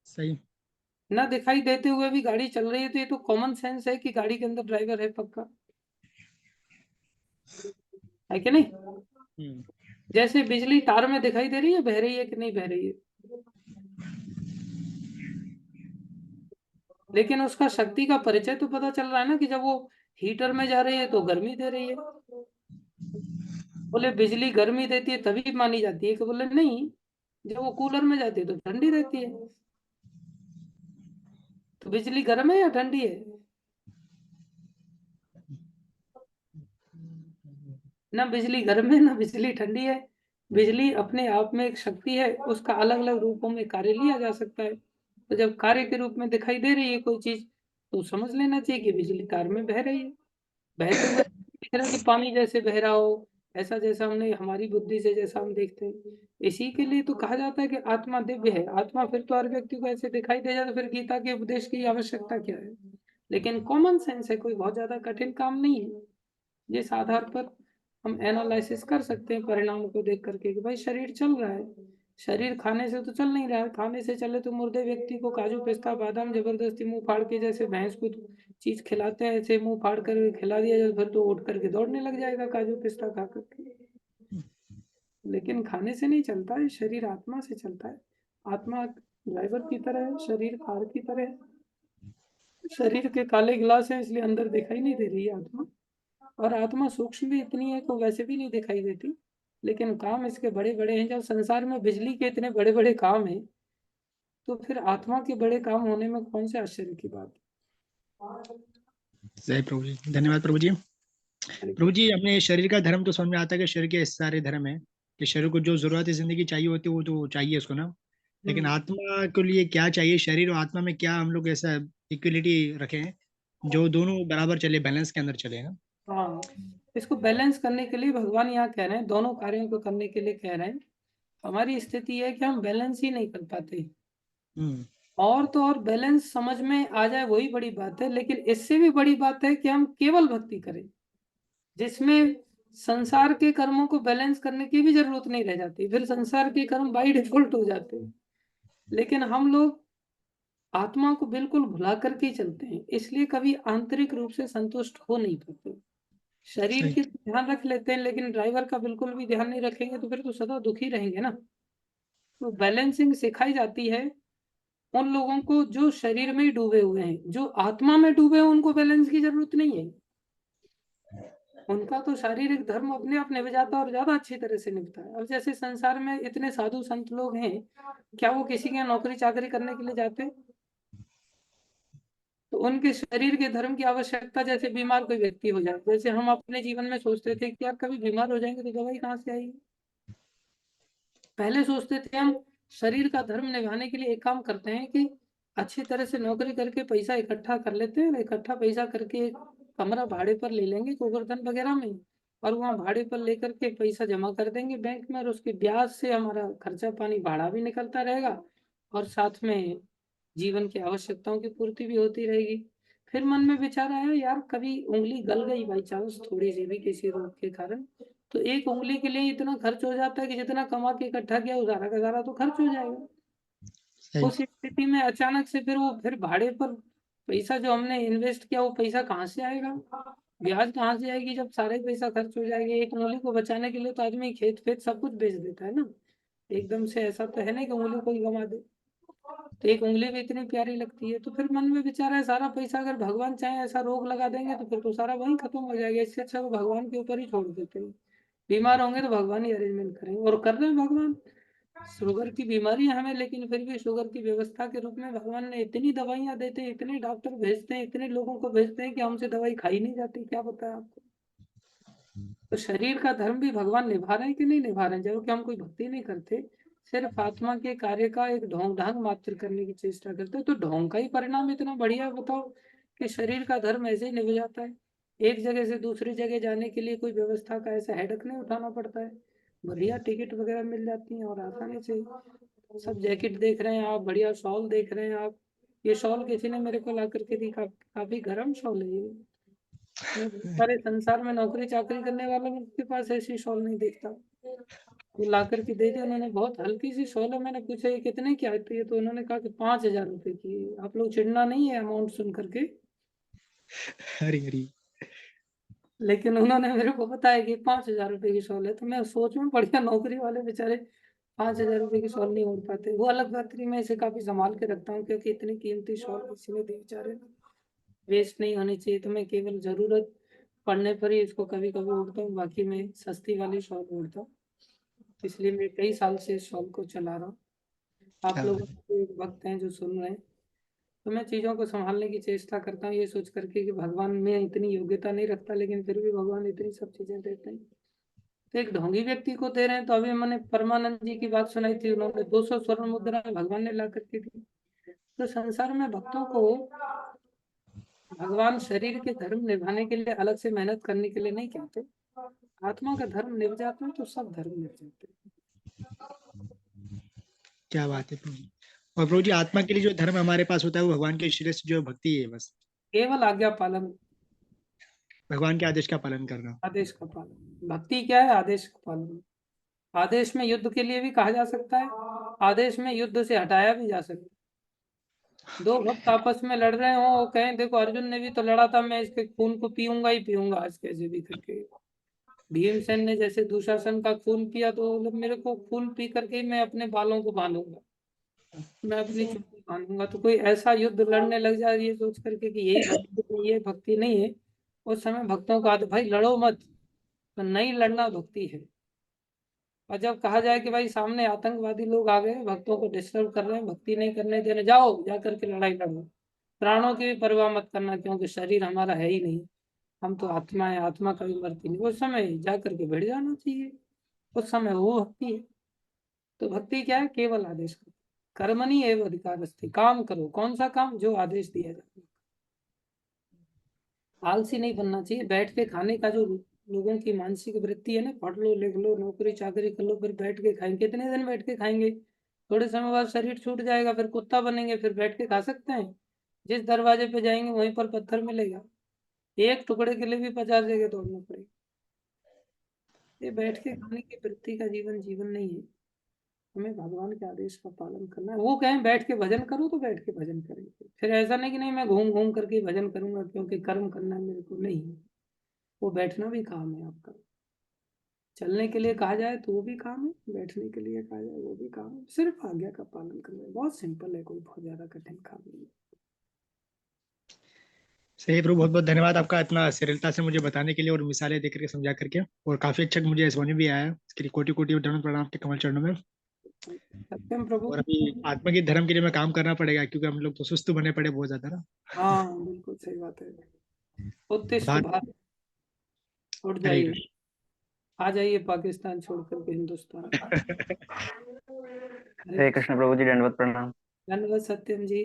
सही। ना दिखाई देते हुए भी गाड़ी चल रही है, तो ये तो कॉमन सेंस है कि गाड़ी के अंदर ड्राइवर है पक्का, है कि नहीं? हम्म, जैसे बिजली तार में दिखाई दे रही है, बह रही है कि नहीं बह रही है, लेकिन उसका शक्ति का परिचय तो पता चल रहा है ना, कि जब वो हीटर में जा रही है तो गर्मी दे रही है। बोले बिजली गर्मी देती है तभी मानी जाती है, कि बोले नहीं, जब वो कूलर में जाती है तो ठंडी रहती है। तो बिजली गर्म है या ठंडी है? ना बिजली गर्म है ना बिजली ठंडी है। बिजली अपने आप में एक शक्ति है, उसका अलग अलग रूपों में कार्य लिया जा सकता है। तो जब कार्य के रूप में दिखाई दे रही है कोई चीज, तो समझ लेना चाहिए कि बिजली तार में बह रही है। बहते हुए दिख रहा कि पानी जैसे बह रहा हो, ऐसा जैसा हमने हमारी बुद्धि से जैसा हम देखते हैं। इसी के लिए तो कहा जाता है कि आत्मा दिव्य है। आत्मा फिर तो हर व्यक्ति को ऐसे दिखाई दे जाए, तो फिर गीता के उपदेश की आवश्यकता क्या है? लेकिन कॉमन सेंस है, कोई बहुत ज्यादा कठिन काम नहीं है। जिस आधार पर हम एनालिसिस कर सकते हैं परिणाम को देख करके कि भाई शरीर चल रहा है, शरीर खाने से तो चल नहीं रहा है, खाने से चले तो मुर्दे व्यक्ति को काजू पिस्ता बादाम जबरदस्ती मुंह फाड़ के, जैसे भैंस को चीज खिलाते हैं ऐसे मुंह फाड़ कर खिला दिया जाए, फिर तो उठ करके दौड़ने लग जाएगा काजू पिस्ता खा करके। लेकिन खाने से नहीं चलता है, शरीर आत्मा से चलता है। आत्मा ड्राइवर की तरह है, शरीर कार की तरह है। शरीर के काले गिलास है इसलिए अंदर दिखाई नहीं दे रही है आत्मा, और आत्मा सूक्ष्म भी इतनी है तो वैसे भी नहीं दिखाई देती, लेकिन काम इसके बड़े बड़े हैं। जब संसार में बिजली के इतने बड़े बड़े काम हैं, तो फिर आत्मा के बड़े काम होने में कौन से आश्चर्य की बात है। जय प्रभु जी, धन्यवाद प्रभु जी। प्रभु जी, अपने शरीर का धर्म तो समझ में आता है कि शरीर के सारे धर्म है कि शरीर को जो जरूरत है जिंदगी चाहिए होती है वो तो चाहिए उसको ना, लेकिन आत्मा के लिए क्या चाहिए, शरीर और आत्मा में क्या हम लोग ऐसा इक्वलिटी रखें जो दोनों बराबर चले, बैलेंस के अंदर चले ना। हाँ, इसको बैलेंस करने के लिए भगवान यहाँ कह रहे हैं, दोनों कार्यों को करने के लिए कह रहे हैं। हमारी स्थिति है कि हम बैलेंस ही नहीं कर पाते, और तो और बैलेंस समझ में आ जाए वही बड़ी बात है, लेकिन इससे भी बड़ी बात है कि हम केवल भक्ति करें जिसमें संसार के कर्मों को बैलेंस करने की भी जरूरत नहीं रह जाती, फिर संसार के कर्म बाई डिफॉल्ट हो जाते हैं। लेकिन हम लोग आत्मा को बिल्कुल भुला करके चलते हैं, इसलिए कभी आंतरिक रूप से संतुष्ट हो नहीं पाते। शरीर की ध्यान रख लेते हैं, लेकिन ड्राइवर का बिल्कुल भी ध्यान नहीं रखेंगे तो फिर तो सदा दुखी रहेंगे ना। तो बैलेंसिंग सिखाई जाती है उन लोगों को जो शरीर में ही डूबे हुए हैं। जो आत्मा में डूबे हैं उनको बैलेंस की जरूरत नहीं है, उनका तो शारीरिक धर्म अपने आप निभ जाता है और ज्यादा अच्छी तरह से निभता है। अब जैसे संसार में इतने साधु संत लोग हैं, क्या वो किसी के यहाँ नौकरी चाकरी करने के लिए जाते हैं? तो उनके शरीर के धर्म की आवश्यकता, जैसे बीमार कोई व्यक्ति हो जाए, जैसे हम अपने जीवन में सोचते थे कि यार कभी बीमार हो जाएंगे तो दवाई कहाँ से आएगी। पहले सोचते थे हम शरीर का धर्म निभाने के लिए एक काम करते हैं कि अच्छी तरह से नौकरी करके पैसा इकट्ठा कर लेते हैं, इकट्ठा पैसा करके एक कमरा भाड़े पर ले लेंगे गोवर्धन वगैरह में, और वहाँ भाड़े पर लेकर के पैसा जमा कर देंगे बैंक में, और उसके ब्याज से हमारा खर्चा पानी भाड़ा भी निकलता रहेगा और साथ में जीवन की आवश्यकताओं की पूर्ति भी होती रहेगी। फिर मन में विचार आया, यार कभी उंगली गल गई बाई चांस थोड़ी सी भी किसी रोग के कारण, तो एक उंगली के लिए इतना खर्च हो जाता है कि जितना कमा के इकट्ठा किया उधारा का सारा तो खर्च हो जाएगा। उस स्थिति में अचानक से फिर भाड़े पर पैसा जो हमने इन्वेस्ट किया वो पैसा कहाँ से आएगा, ब्याज कहाँ से आएगी जब सारा ही पैसा खर्च हो जाएगा। एक उंगली को बचाने के लिए तो आदमी खेत फेत सब कुछ बेच देता है ना, एकदम से ऐसा तो है नहीं कि उंगली को ही गंवा दे। तो एक उंगली भी इतनी प्यारी लगती है। तो फिर मन में विचार है, सारा पैसा अगर भगवान चाहे ऐसा रोग लगा देंगे तो फिर तो सारा वहीं खत्म हो जाएगा, इससे अच्छा वो भगवान के ऊपर ही छोड़ देते हैं। बीमार होंगे तो भगवान ही अरेंजमेंट करेंगे, और कर रहे हैं भगवान। शुगर की बीमारी है हमें, लेकिन फिर भी शुगर की व्यवस्था के रूप में भगवान ने इतनी दवाइयां देते हैं, इतने डॉक्टर भेजते हैं, इतने लोगों को भेजते हैं कि हमसे दवाई खाई नहीं जाती। क्या बताया आपको। तो शरीर का धर्म भी भगवान निभा रहे हैं कि नहीं निभा रहे हैं, जबकि हम कोई भक्ति नहीं करते, सिर्फ आत्मा के कार्य का एक ढोंग ढांग मात्र करने की चेष्टा करते हैं। तो ढोंग का ही परिणाम इतना बढ़िया बताओ कि शरीर का धर्म ऐसे ही निभ जाता है। एक जगह से दूसरी जगह जाने के लिए कोई व्यवस्था का ऐसा हेडक नहीं उठाना पड़ता है, बढ़िया टिकट वगैरह मिल जाती है और आसानी से। सब जैकेट देख रहे हैं आप, बढ़िया शॉल देख रहे हैं आप। ये शॉल किसी ने मेरे को ला करके दी, काफी गर्म शॉल है ये। मैं सारे संसार में नौकरी चाकरी करने वालों के पास ऐसी शॉल नहीं देखता। वो ला करके दे दिया उन्होंने, बहुत हल्की सी शॉल है। मैंने पूछा ये कितने की आती है, तो उन्होंने कहा कि 5,000 रुपए की है। आप लोग चिढ़ना नहीं है अमाउंट सुन करके, हरी हरी। लेकिन उन्होंने मेरे को बताया कि 5,000 रुपए की शॉल है। तो मैं सोच में बढ़िया, नौकरी वाले बेचारे 5,000 रुपए की शॉल नहीं ओढ़ पाते। वो अलग बात थी, मैं इसे काफी संभाल के रखता हूँ क्योंकि इतनी कीमती शॉल किसी ने दी, बेचारे वेस्ट नहीं होनी चाहिए। तो मैं केवल जरूरत पड़ने पर ही इसको कभी कभी ओढ़ता हूँ, बाकी मैं सस्ती वाली शॉल ओढ़ता हूँ। इसलिए मैं कई साल से इस शॉल को चला रहा हूँ। आप लोग एक भक्त हैं जो सुन रहे हैं, तो मैं चीज़ों को संभालने की चेष्टा करता हूँ, ये सोच करके कि भगवान में इतनी योग्यता नहीं रखता, लेकिन फिर भी भगवान इतनी सब चीज़ें देते हैं। तो एक ढोंगी व्यक्ति को दे रहे हैं। तो अभी मैंने परमानंद जी की बात सुनाई थी, उन्होंने 200 स्वर्ण मुद्रा भगवान ने ला करके दी। तो संसार में भक्तों को भगवान शरीर के धर्म निभाने के लिए अलग से मेहनत करने के लिए नहीं कहते। आत्मा का धर्म निभ जाता है तो सब धर्म निभ जाते हैं। क्या बात है प्रभु जी। और प्रभु जी, आत्मा के लिए जो धर्म हमारे पास होता है वो भगवान के श्रेष्ठ जो भक्ति है बस, केवल आज्ञा पालन। भगवान के आदेश का पालन करना। आदेश का पालन। भक्ति क्या है? आदेश का पालन। आदेश में युद्ध के लिए भी कहा जा सकता है, आदेश में युद्ध से हटाया भी जा सकता है। दो भक्त आपस में लड़ रहे हो, वो कहें देखो अर्जुन ने भी तो लड़ा था, मैं इसके खून को पीऊंगा ही पीऊंगा आज कैसे भी करके। भीमसेन ने जैसे दुशासन का खून पिया, तो वो लोग मेरे को खून पी करके ही मैं अपने बालों को बांधूंगा, मैं अपनी चुप्पी बांधूंगा। तो कोई ऐसा युद्ध लड़ने लग जाए ये सोच करके कि यही भक्ति नहीं है, भक्ति नहीं है, उस समय भक्तों का भाई लड़ो मत, तो नहीं लड़ना भक्ति है। और जब कहा जाए कि भाई सामने आतंकवादी लोग आ गए, भक्तों को डिस्टर्ब कर रहे हैं, भक्ति नहीं करने दे रहे, जाओ जा करके लड़ाई लड़ो, प्राणों की भी परवाह मत करना, क्योंकि शरीर हमारा है ही नहीं, हम तो आत्मा है, आत्मा कभी मरती नहीं, उस समय जा करके भिड़ जाना चाहिए, उस समय वो भक्ति है। तो भक्ति क्या है? केवल आदेश करो, कर्मणि एव अधिकारस्ते, काम करो। कौन सा काम? जो आदेश दिया जाता है। आलसी नहीं बनना चाहिए। बैठ के खाने का जो लोगों की मानसिक वृत्ति है ना, पढ़ लो लिख लो नौकरी चाकरी कर लो फिर बैठ के खाएंगे, कितने दिन बैठ के खाएंगे? थोड़े समय बाद शरीर छूट जाएगा, फिर कुत्ता बनेंगे, फिर बैठ के खा सकते हैं? जिस दरवाजे पे जाएंगे वहीं पर पत्थर मिलेगा, एक टुकड़े के लिए भी 50 जगह तोड़ना पड़ेगा। ये बैठ के खाने की वृत्ति का जीवन जीवन नहीं है। हमें भगवान के आदेश का पालन करना है। वो कहें बैठ के भजन करो तो बैठ के भजन करेंगे, फिर ऐसा नहीं कि नहीं मैं घूम घूम करके भजन करूंगा क्योंकि कर्म करना है मेरे को, नहीं। वो बैठना भी काम है आपका। चलने के लिए कहा जाए तो वो भी काम है, बैठने के लिए कहा जाए वो भी काम है। सिर्फ आज्ञा का पालन करना है, बहुत सिंपल है, कोई बहुत ज्यादा कठिन काम नहीं है। सही प्रभु, बहुत बहुत धन्यवाद आपका इतना सरलता से मुझे बताने के लिए और मिसालें देकर के समझा करके, और काफी अच्छा मुझे समझ में भी आया। इसके लिए कोटि कोटि धन्यवाद प्रणाम आपके कमल चरणों में। सत्यम प्रभु। और अभी आत्मा के धर्म के लिए मैं काम करना पड़ेगा, क्योंकि हम लोग तो सुस्त बने पड़े बहुत ज्यादा ना। हाँ बिल्कुल सही बात है। उत्तिष्ठ भारत। भारत, उठ हरे जाइए, कृष्ण। आ जाइए पाकिस्तान छोड़ करके हिंदुस्तान। हरे कृष्ण प्रभु जी, दंडवत प्रणाम। धन्यवाद सत्यम जी।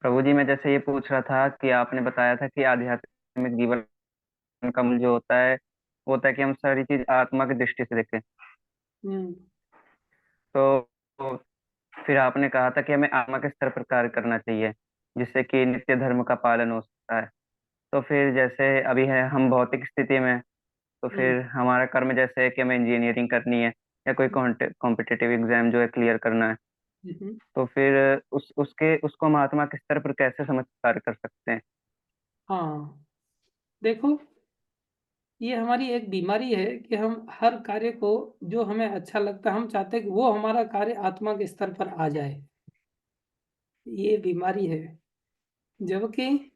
प्रभु जी, मैं जैसे ये पूछ रहा था कि आपने बताया था कि आध्यात्मिक जीवन का मूल जो होता है कि हम सारी चीज आत्मा की दृष्टि से देखें। हम्म। तो फिर आपने कहा था कि हमें आत्मा के स्तर पर कार्य करना चाहिए, जिससे कि नित्य धर्म का पालन हो सकता है। तो फिर जैसे अभी है हम भौतिक स्थिति में, तो हम्म। फिर हमारा कर्म जैसे है कि हमें इंजीनियरिंग करनी है या कोई कॉम्पिटिटिव एग्जाम जो है क्लियर करना है, हम्म। तो फिर उसको हम आत्मा के स्तर पर कैसे समझ कार्य कर सकते हैं? हाँ देखो, ये हमारी एक बीमारी है कि हम हर कार्य को जो हमें अच्छा लगता है हम चाहते हैं कि वो हमारा कार्य आत्मा के स्तर पर आ जाए, ये बीमारी है। जबकि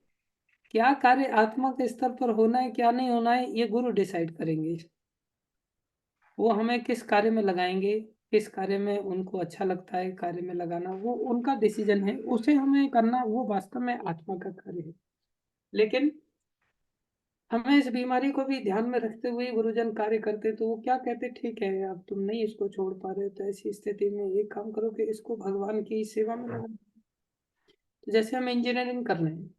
क्या कार्य आत्मा के स्तर पर होना है क्या नहीं होना है ये गुरु डिसाइड करेंगे। वो हमें किस कार्य में लगाएंगे, किस कार्य में उनको अच्छा लगता है कार्य में लगाना, वो उनका डिसीजन है, उसे हमें करना, वो वास्तव में आत्मा का कार्य है। लेकिन हमें इस बीमारी को भी ध्यान में रखते हुए गुरुजन कार्य करते, तो वो क्या कहते, ठीक है अब तुम नहीं इसको छोड़ पा रहे हो तो ऐसी स्थिति में एक काम करो कि इसको भगवान की सेवा में लगा। तो जैसे हम इंजीनियरिंग कर रहे हैं,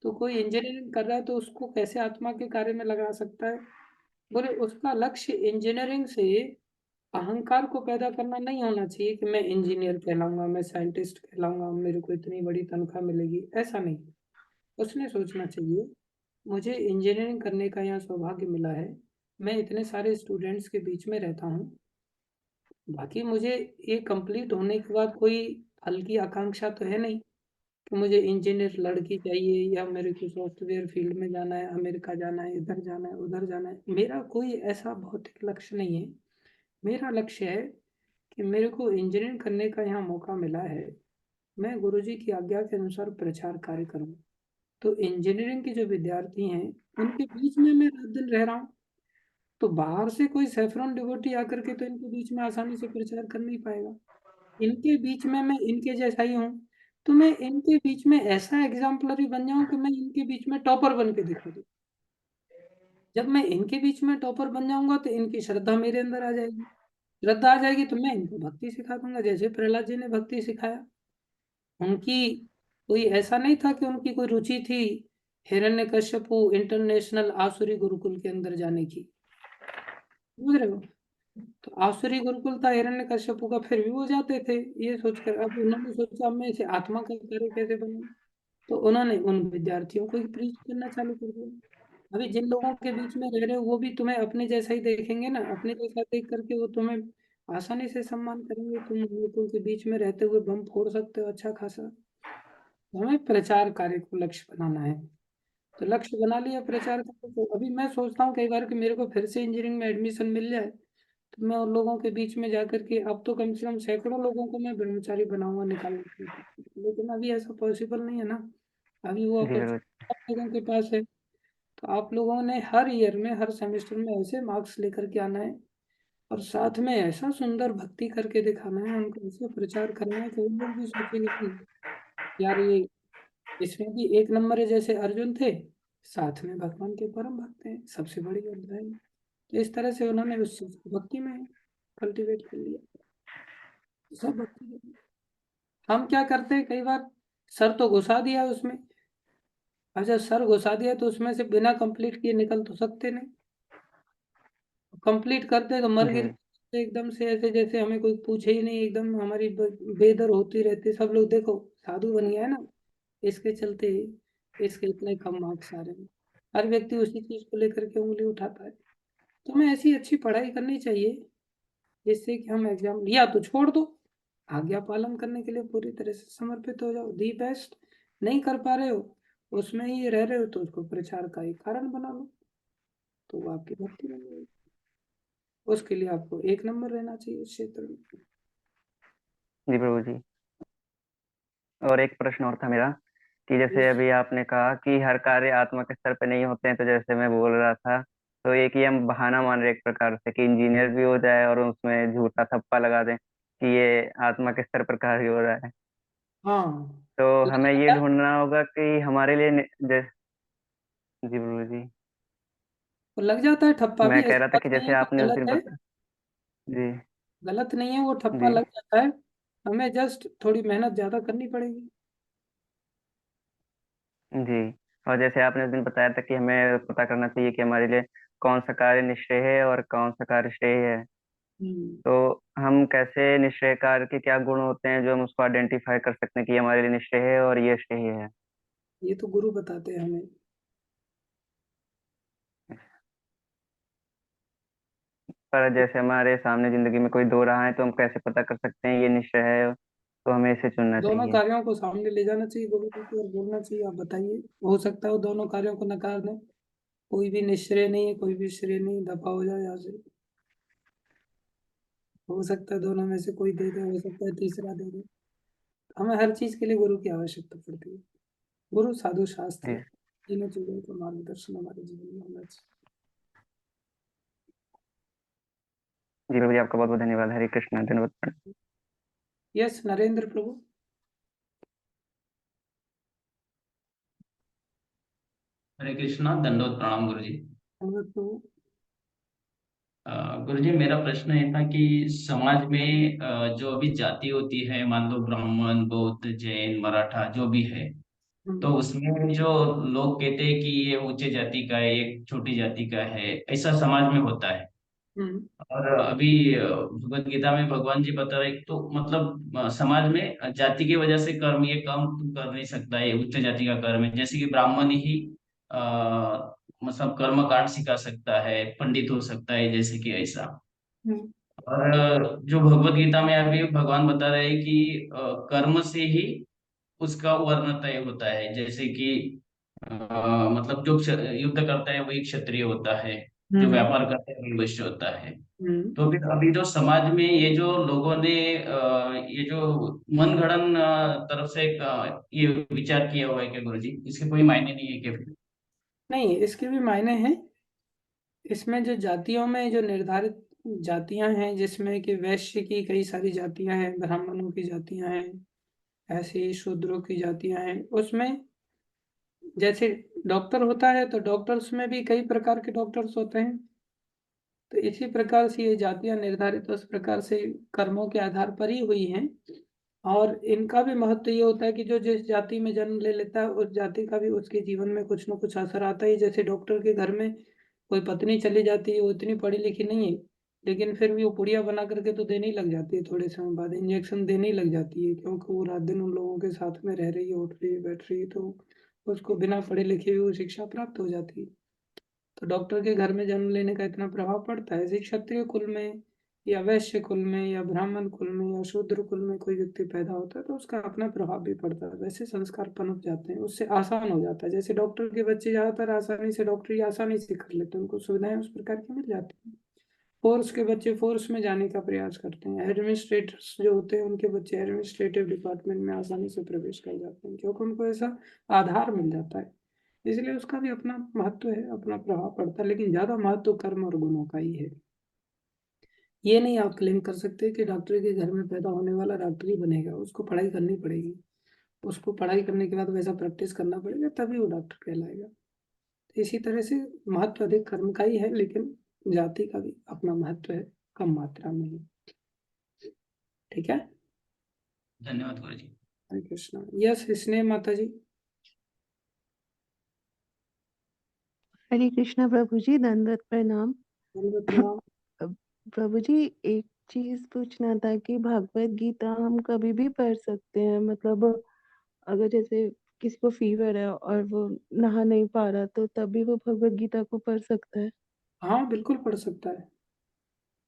तो कोई इंजीनियरिंग कर रहा है तो उसको कैसे आत्मा के कार्य में लगा सकता है? बोले उसका लक्ष्य इंजीनियरिंग से अहंकार को पैदा करना नहीं होना चाहिए कि मैं इंजीनियर कहलाऊंगा, मैं साइंटिस्ट कहलाऊंगा, मेरे को इतनी बड़ी तनख्वाह मिलेगी, ऐसा नहीं। उसने सोचना चाहिए मुझे इंजीनियरिंग करने का यहाँ सौभाग्य मिला है, मैं इतने सारे स्टूडेंट्स के बीच में रहता हूँ, बाकी मुझे ये कंप्लीट होने के बाद कोई फल की आकांक्षा तो है नहीं कि मुझे इंजीनियर लड़की चाहिए या मेरे को सॉफ्टवेयर फील्ड में जाना है, अमेरिका जाना है, इधर जाना है, उधर जाना है। मेरा कोई ऐसा भौतिक लक्ष्य नहीं है। मेरा लक्ष्य है कि मेरे को इंजीनियरिंग करने का यहाँ मौका मिला है, मैं गुरुजी की आज्ञा के अनुसार प्रचार कार्य करूँ। तो इंजीनियरिंग के जो विद्यार्थी हैं उनके बीच में मैं रात दिन रह रहा हूँ, तो बाहर से कोई सैफरॉन डिवोटी आकर के तो इनके बीच में आसानी से प्रचार कर नहीं पाएगा। इनके बीच में मैं इनके जैसा ही हूँ, तो मैं इनके बीच में ऐसा एग्जाम्पलरी बन जाऊं कि मैं इनके बीच में टॉपर बन के दिखा दूं। जब मैं इनके बीच में टॉपर बन जाऊंगा तो इनकी श्रद्धा मेरे अंदर आ जाएगी, श्रद्धा आ जाएगी तो मैं इनको भक्ति सिखा दूंगा, जैसे प्रहलाद जी ने भक्ति सिखाया। उनकी कोई ऐसा नहीं था कि उनकी कोई रुचि थी हिरण्यकश्यपु इंटरनेशनल आसुरी गुरुकुल के अंदर जाने की, समझ रहे हो? तो आसुरी गुरुकुल था हिरण्यकश्यपु का, फिर भी वो जाते थे ये सोचकर। अब उन्होंने सोचा अब मैं इसे आत्मा का कार्य कैसे बनूं, तो उन्होंने उन विद्यार्थियों को ही प्रीच करना चालू कर दिया। अभी जिन लोगों के बीच में रह रहे हो वो भी तुम्हें अपने जैसा ही देखेंगे ना, अपने जैसा देख करके वो तुम्हें आसानी से सम्मान करेंगे। तुम लोगों के बीच में रहते हुए बम फोड़ सकते हो अच्छा खासा। तो हमें प्रचार कार्य को लक्ष्य बनाना है। तो लक्ष्य बना लिया प्रचार का, तो अभी मैं सोचता हूँ कई बार कि मेरे को फिर से इंजीनियरिंग में एडमिशन मिल जाए तो मैं उन लोगों के बीच में जाकर के, अब तो कम से कम सैकड़ों लोगों को मैं ब्रह्मचारी बनाऊंगा निकालने के लिए। लेकिन अभी ऐसा पॉसिबल नहीं है ना, अभी वो जी बिल्कुल। अपॉर्चुनिटी लोगों के पास है। तो आप लोगों ने हर ईयर में, हर सेमेस्टर में ऐसे मार्क्स लेकर के आना है और साथ में ऐसा सुंदर भक्ति करके दिखाना है, उनको ऐसे प्रचार करना है कि वो लोग भी सोचेंगे कि यार ये, इसमें भी एक नंबर है जैसे अर्जुन थे, साथ में भगवान के परम भक्त हैं, सबसे बड़ी योद्धा है। तो इस तरह से उन्होंने उस चीज को भक्ति में कल्टीवेट कर लिया, सब भक्ति कर लिया। हम क्या करते हैं कई बार, सर तो घुसा दिया उसमें, और जब सर घुसा दिया तो उसमें से बिना कंप्लीट किए निकल तो सकते नहीं। कंप्लीट करते तो मर जी गिर एकदम से, ऐसे जैसे हमें कोई पूछे ही नहीं, एकदम हमारी बेदर होती रहती। सब लोग देखो साधु बन गया है ना, इसके चलते इसके इतने कम मार्क्स आ रहे हैं। हर व्यक्ति उसी चीज को लेकर के उंगली उठाता है। तो हमें ऐसी अच्छी पढ़ाई करनी चाहिए जिससे कि हम एग्जाम, या तो छोड़ दो, आज्ञा पालन करने के लिए पूरी तरह से समर्पित हो जाओ, दी बेस्ट। नहीं कर पा रहे हो, उसमें ही रह रहे हो, तो उसको प्रचार का एक कारण बना लो, तो वो आपकी भक्ति बन जाएगी। उसके लिए आपको एक नंबर रहना चाहिए उस क्षेत्र में। जी प्रभु जी। और एक प्रश्न और था मेरा कि जैसे Yes. अभी आपने कहा कि हर कार्य आत्मा के स्तर पे नहीं होते हैं, तो जैसे मैं बोल रहा था, तो एक ही हम बहाना मान रहे एक प्रकार से कि इंजीनियर भी हो जाए और उसमें झूठा थप्पा लगा दें कि ये आत्मा के स्तर पर कार्य हो रहा है। हाँ, तो हमें ये लगता है, ढूंढना होगा कि हमारे लिए जी प्रभु जी। वो लग जाता है ठप्पा भी, मैं कह ऐसी रहा था बात कि नहीं जैसे है कि आपने उस गलत दिन है। बता। जी। गलत नहीं है, वो ठप्पा जी। लग जाता है, हमें जस्ट थोड़ी मेहनत ज्यादा करनी पड़ेगी। जी। और जैसे आपने उस दिन बताया था कि हमें पता करना चाहिए कि हमारे लिए कौन सा कार्य निश्चय है और कौन सा कार्य श्रेय है। हम्म, तो हम कैसे निश्चय कार्य के क्या गुण होते हैं जो हम उसको आइडेंटिफाई कर सकते हैं कि ये हमारे लिए निश्चय है और ये श्रेय है। ये तो गुरु बताते हैं हमें। पर जैसे हमारे सामने जिंदगी में कोई दो रहा है तो हम कैसे पता कर सकते हैं ये निश्चय है, तो हमें इसे चुनना दोनों चाहिए। कार्यों को सामने ले जाना चाहिए गुरु जी को और बोलना चाहिए, आप बताइए। हो सकता है वो दोनों कार्यों को नकार दें, कोई भी निश्चय नहीं है, कोई भी श्रेय नहीं, दफा हो जाए यहाँ से। हो सकता है दोनों में से कोई दे दे, हो सकता है तीसरा दे दे। हमें हर चीज के लिए गुरु की आवश्यकता पड़ती है। गुरु, साधु, जी। शास्त्र, तीनों चीजों का मार्गदर्शन हमारे जीवन में होना चाहिए। जी प्रभु जी, आपका बहुत बहुत धन्यवाद। हरे कृष्ण, धन्यवाद। यस नरेंद्र प्रभु। हरे कृष्णा, दंडवत प्रणाम गुरु जी। धन्यवाद प्रभु। गुरु जी, मेरा प्रश्न ये था कि समाज में जो अभी जाति होती है, मान लो ब्राह्मण, बौद्ध, जैन, मराठा, जो भी है, तो हम्म, उसमें जो लोग कहते हैं कि ये ऊंचे जाति का है, एक छोटी जाति का है, ऐसा समाज में होता है। हम्म, और अभी भगवत गीता में भगवान जी बता रहे, तो मतलब समाज में जाति की वजह से कर्म, ये काम तू कर नहीं सकता है, उच्च जाति का कर्म है। जैसे कि ब्राह्मण ही मतलब कर्म कांड सिखा सकता है, पंडित हो सकता है, जैसे कि ऐसा। हम्म, और जो भगवत गीता में अभी भगवान बता रहे हैं कि कर्म से ही उसका वर्ण तय होता है। जैसे कि मतलब जो युद्ध करता है वही क्षत्रिय होता है, जो हम्म, व्यापार करता है वही वैश्य होता है। हम्म। तो फिर अभी जो समाज में ये जो लोगों ने ये जो मनगढ़ंत तरफ से एक ये विचार किया हुआ है क्या गुरु जी, इसके कोई मायने नहीं है क्या फिर? नहीं, इसके भी मायने हैं। इसमें जो जातियों में जो निर्धारित जातियां हैं, जिसमें कि वैश्य की कई सारी जातियां हैं, ब्राह्मणों की जातियां हैं, ऐसे ही शूद्रों की जातियां हैं, उसमें जैसे डॉक्टर होता है तो डॉक्टर्स में भी कई प्रकार के डॉक्टर्स होते हैं। तो इसी प्रकार से ये जातियां निर्धारित उस प्रकार से कर्मों के आधार पर ही हुई हैं। और इनका भी महत्व ये होता है कि जो जिस जाति में जन्म ले लेता है उस जाति का भी उसके जीवन में कुछ ना कुछ असर आता है। जैसे डॉक्टर के घर में कोई पत्नी चली जाती है, वो इतनी पढ़ी लिखी नहीं है, लेकिन फिर भी वो पुड़िया बना करके तो देने ही लग जाती है, थोड़े समय बाद इंजेक्शन देने ही लग जाती है, क्योंकि वो रात दिन उन लोगों के साथ में रह रही है, उठ रही है, बैठ रही है, तो उसको बिना पढ़े लिखे हुए वो शिक्षा प्राप्त हो जाती है। तो डॉक्टर के घर में जन्म लेने का इतना प्रभाव पड़ता है। ऐसे क्षत्रिय कुल में या वैश्य कुल में या ब्राह्मण कुल में या शूद्र कुल में कोई व्यक्ति पैदा होता है तो उसका अपना प्रभाव भी पड़ता है, वैसे संस्कार पनप जाते हैं, उससे आसान हो जाता है। जैसे डॉक्टर के बच्चे ज्यादातर डॉक्टरी आसानी से कर लेते हैं, उनको सुविधाएं उस प्रकार की मिल जाती हैं। फोर्स के बच्चे फोर्स में जाने का प्रयास करते हैं। एडमिनिस्ट्रेटर्स जो होते हैं उनके बच्चे एडमिनिस्ट्रेटिव डिपार्टमेंट में आसानी से प्रवेश कर जाते हैं, क्योंकि उनको ऐसा आधार मिल जाता है। इसलिए उसका भी अपना महत्व है, अपना प्रभाव पड़ता है, लेकिन ज्यादा महत्व कर्म और गुणों का ही है। ये नहीं आप क्लेम कर सकते कि डॉक्टर के घर में पैदा होने वाला डॉक्टर ही बनेगा, उसको पढ़ाई करनी पड़ेगी, उसको पढ़ाई करने के बाद वैसा प्रैक्टिस करना पड़ेगा, तभी वो डॉक्टर कहलाएगा। तो इसी तरह से महत्व अधिक कर्म का ही है, लेकिन जाति का भी अपना महत्व है, कम मात्रा में ही। ठीक है, धन्यवाद गुरु जी। हरे कृष्णा। यस स्नेह माता जी। हरे कृष्णा प्रभु जी, दंडवत प्रणाम। धन्यवाद प्रणाम। प्रभु जी, एक चीज पूछना था कि भगवत गीता हम कभी भी पढ़ सकते हैं? मतलब अगर जैसे किसी को फीवर है और वो नहा नहीं पा रहा तो तभी वो भगवत गीता को पढ़ सकता है? हाँ बिल्कुल पढ़ सकता है।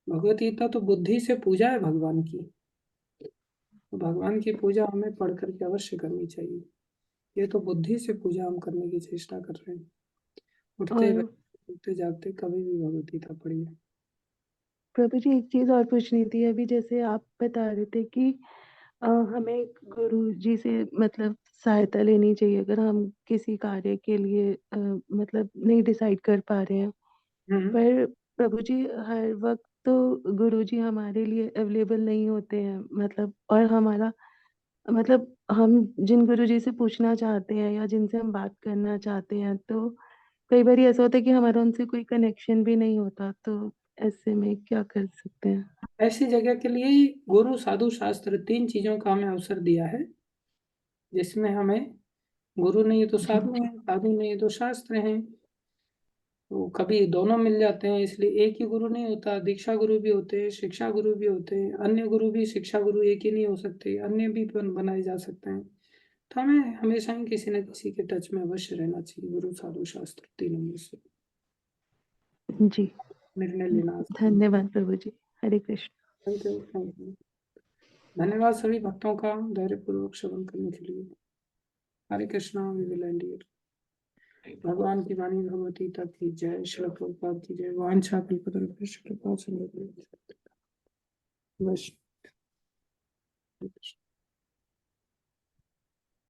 भगवत गीता तो बुद्धि से पूजा है भगवान की, तो भगवान की पूजा हमें पढ़ करके अवश्य करनी चाहिए। ये तो बुद्धि से पूजा हम करने की चेष्टा कर रहे हैं। उठते और उठते जागते कभी भी भगवत गीता पढ़िए। प्रभु जी, एक चीज और पूछनी थी। अभी जैसे आप बता रहे थे कि हमें गुरु जी से मतलब सहायता लेनी चाहिए अगर हम किसी कार्य के लिए मतलब नहीं डिसाइड कर पा रहे हैं। हम्म। पर प्रभु जी, हर वक्त तो गुरु जी हमारे लिए अवेलेबल नहीं होते हैं। मतलब और हमारा मतलब हम जिन गुरु जी से पूछना चाहते हैं या जिनसे हम बात करना चाहते हैं, तो कई बार ऐसा होता है कि हमारा उनसे कोई कनेक्शन भी नहीं होता। तो ऐसे में क्या कर सकते हैं? ऐसी जगह के लिए ही गुरु साधु शास्त्र तीन चीजों का हमें अवसर दिया है, जिसमें हमें गुरु नहीं तो साधु हैं, साधु नहीं तो शास्त्र हैं। तो कभी दोनों मिल जाते हैं, इसलिए एक ही गुरु नहीं होता, दीक्षा गुरु भी होते हैं, शिक्षा गुरु भी होते हैं, अन्य गुरु भी शिक्षा गुरु एक ही नहीं हो सकते, अन्य भी बनाए जा सकते हैं। तो हमें हमेशा ही किसी न किसी के टच में अवश्य रहना चाहिए, गुरु साधु शास्त्र तीनों में से जी, निर्णय लेना आसान। धन्यवाद प्रभु जी। Hare Krishna. Thank you, thank you. धन्यवाद सभी भक्तों का धैर्यपूर्वक श्रवण करने के लिए। Hare Krishna. We will end here. भगवान की वाणी भगवती तक की जय। श्री प्रभुपाद की जय। वांछा कल्पतरुभ्यश्च कृपा सिंधुभ्यश्च।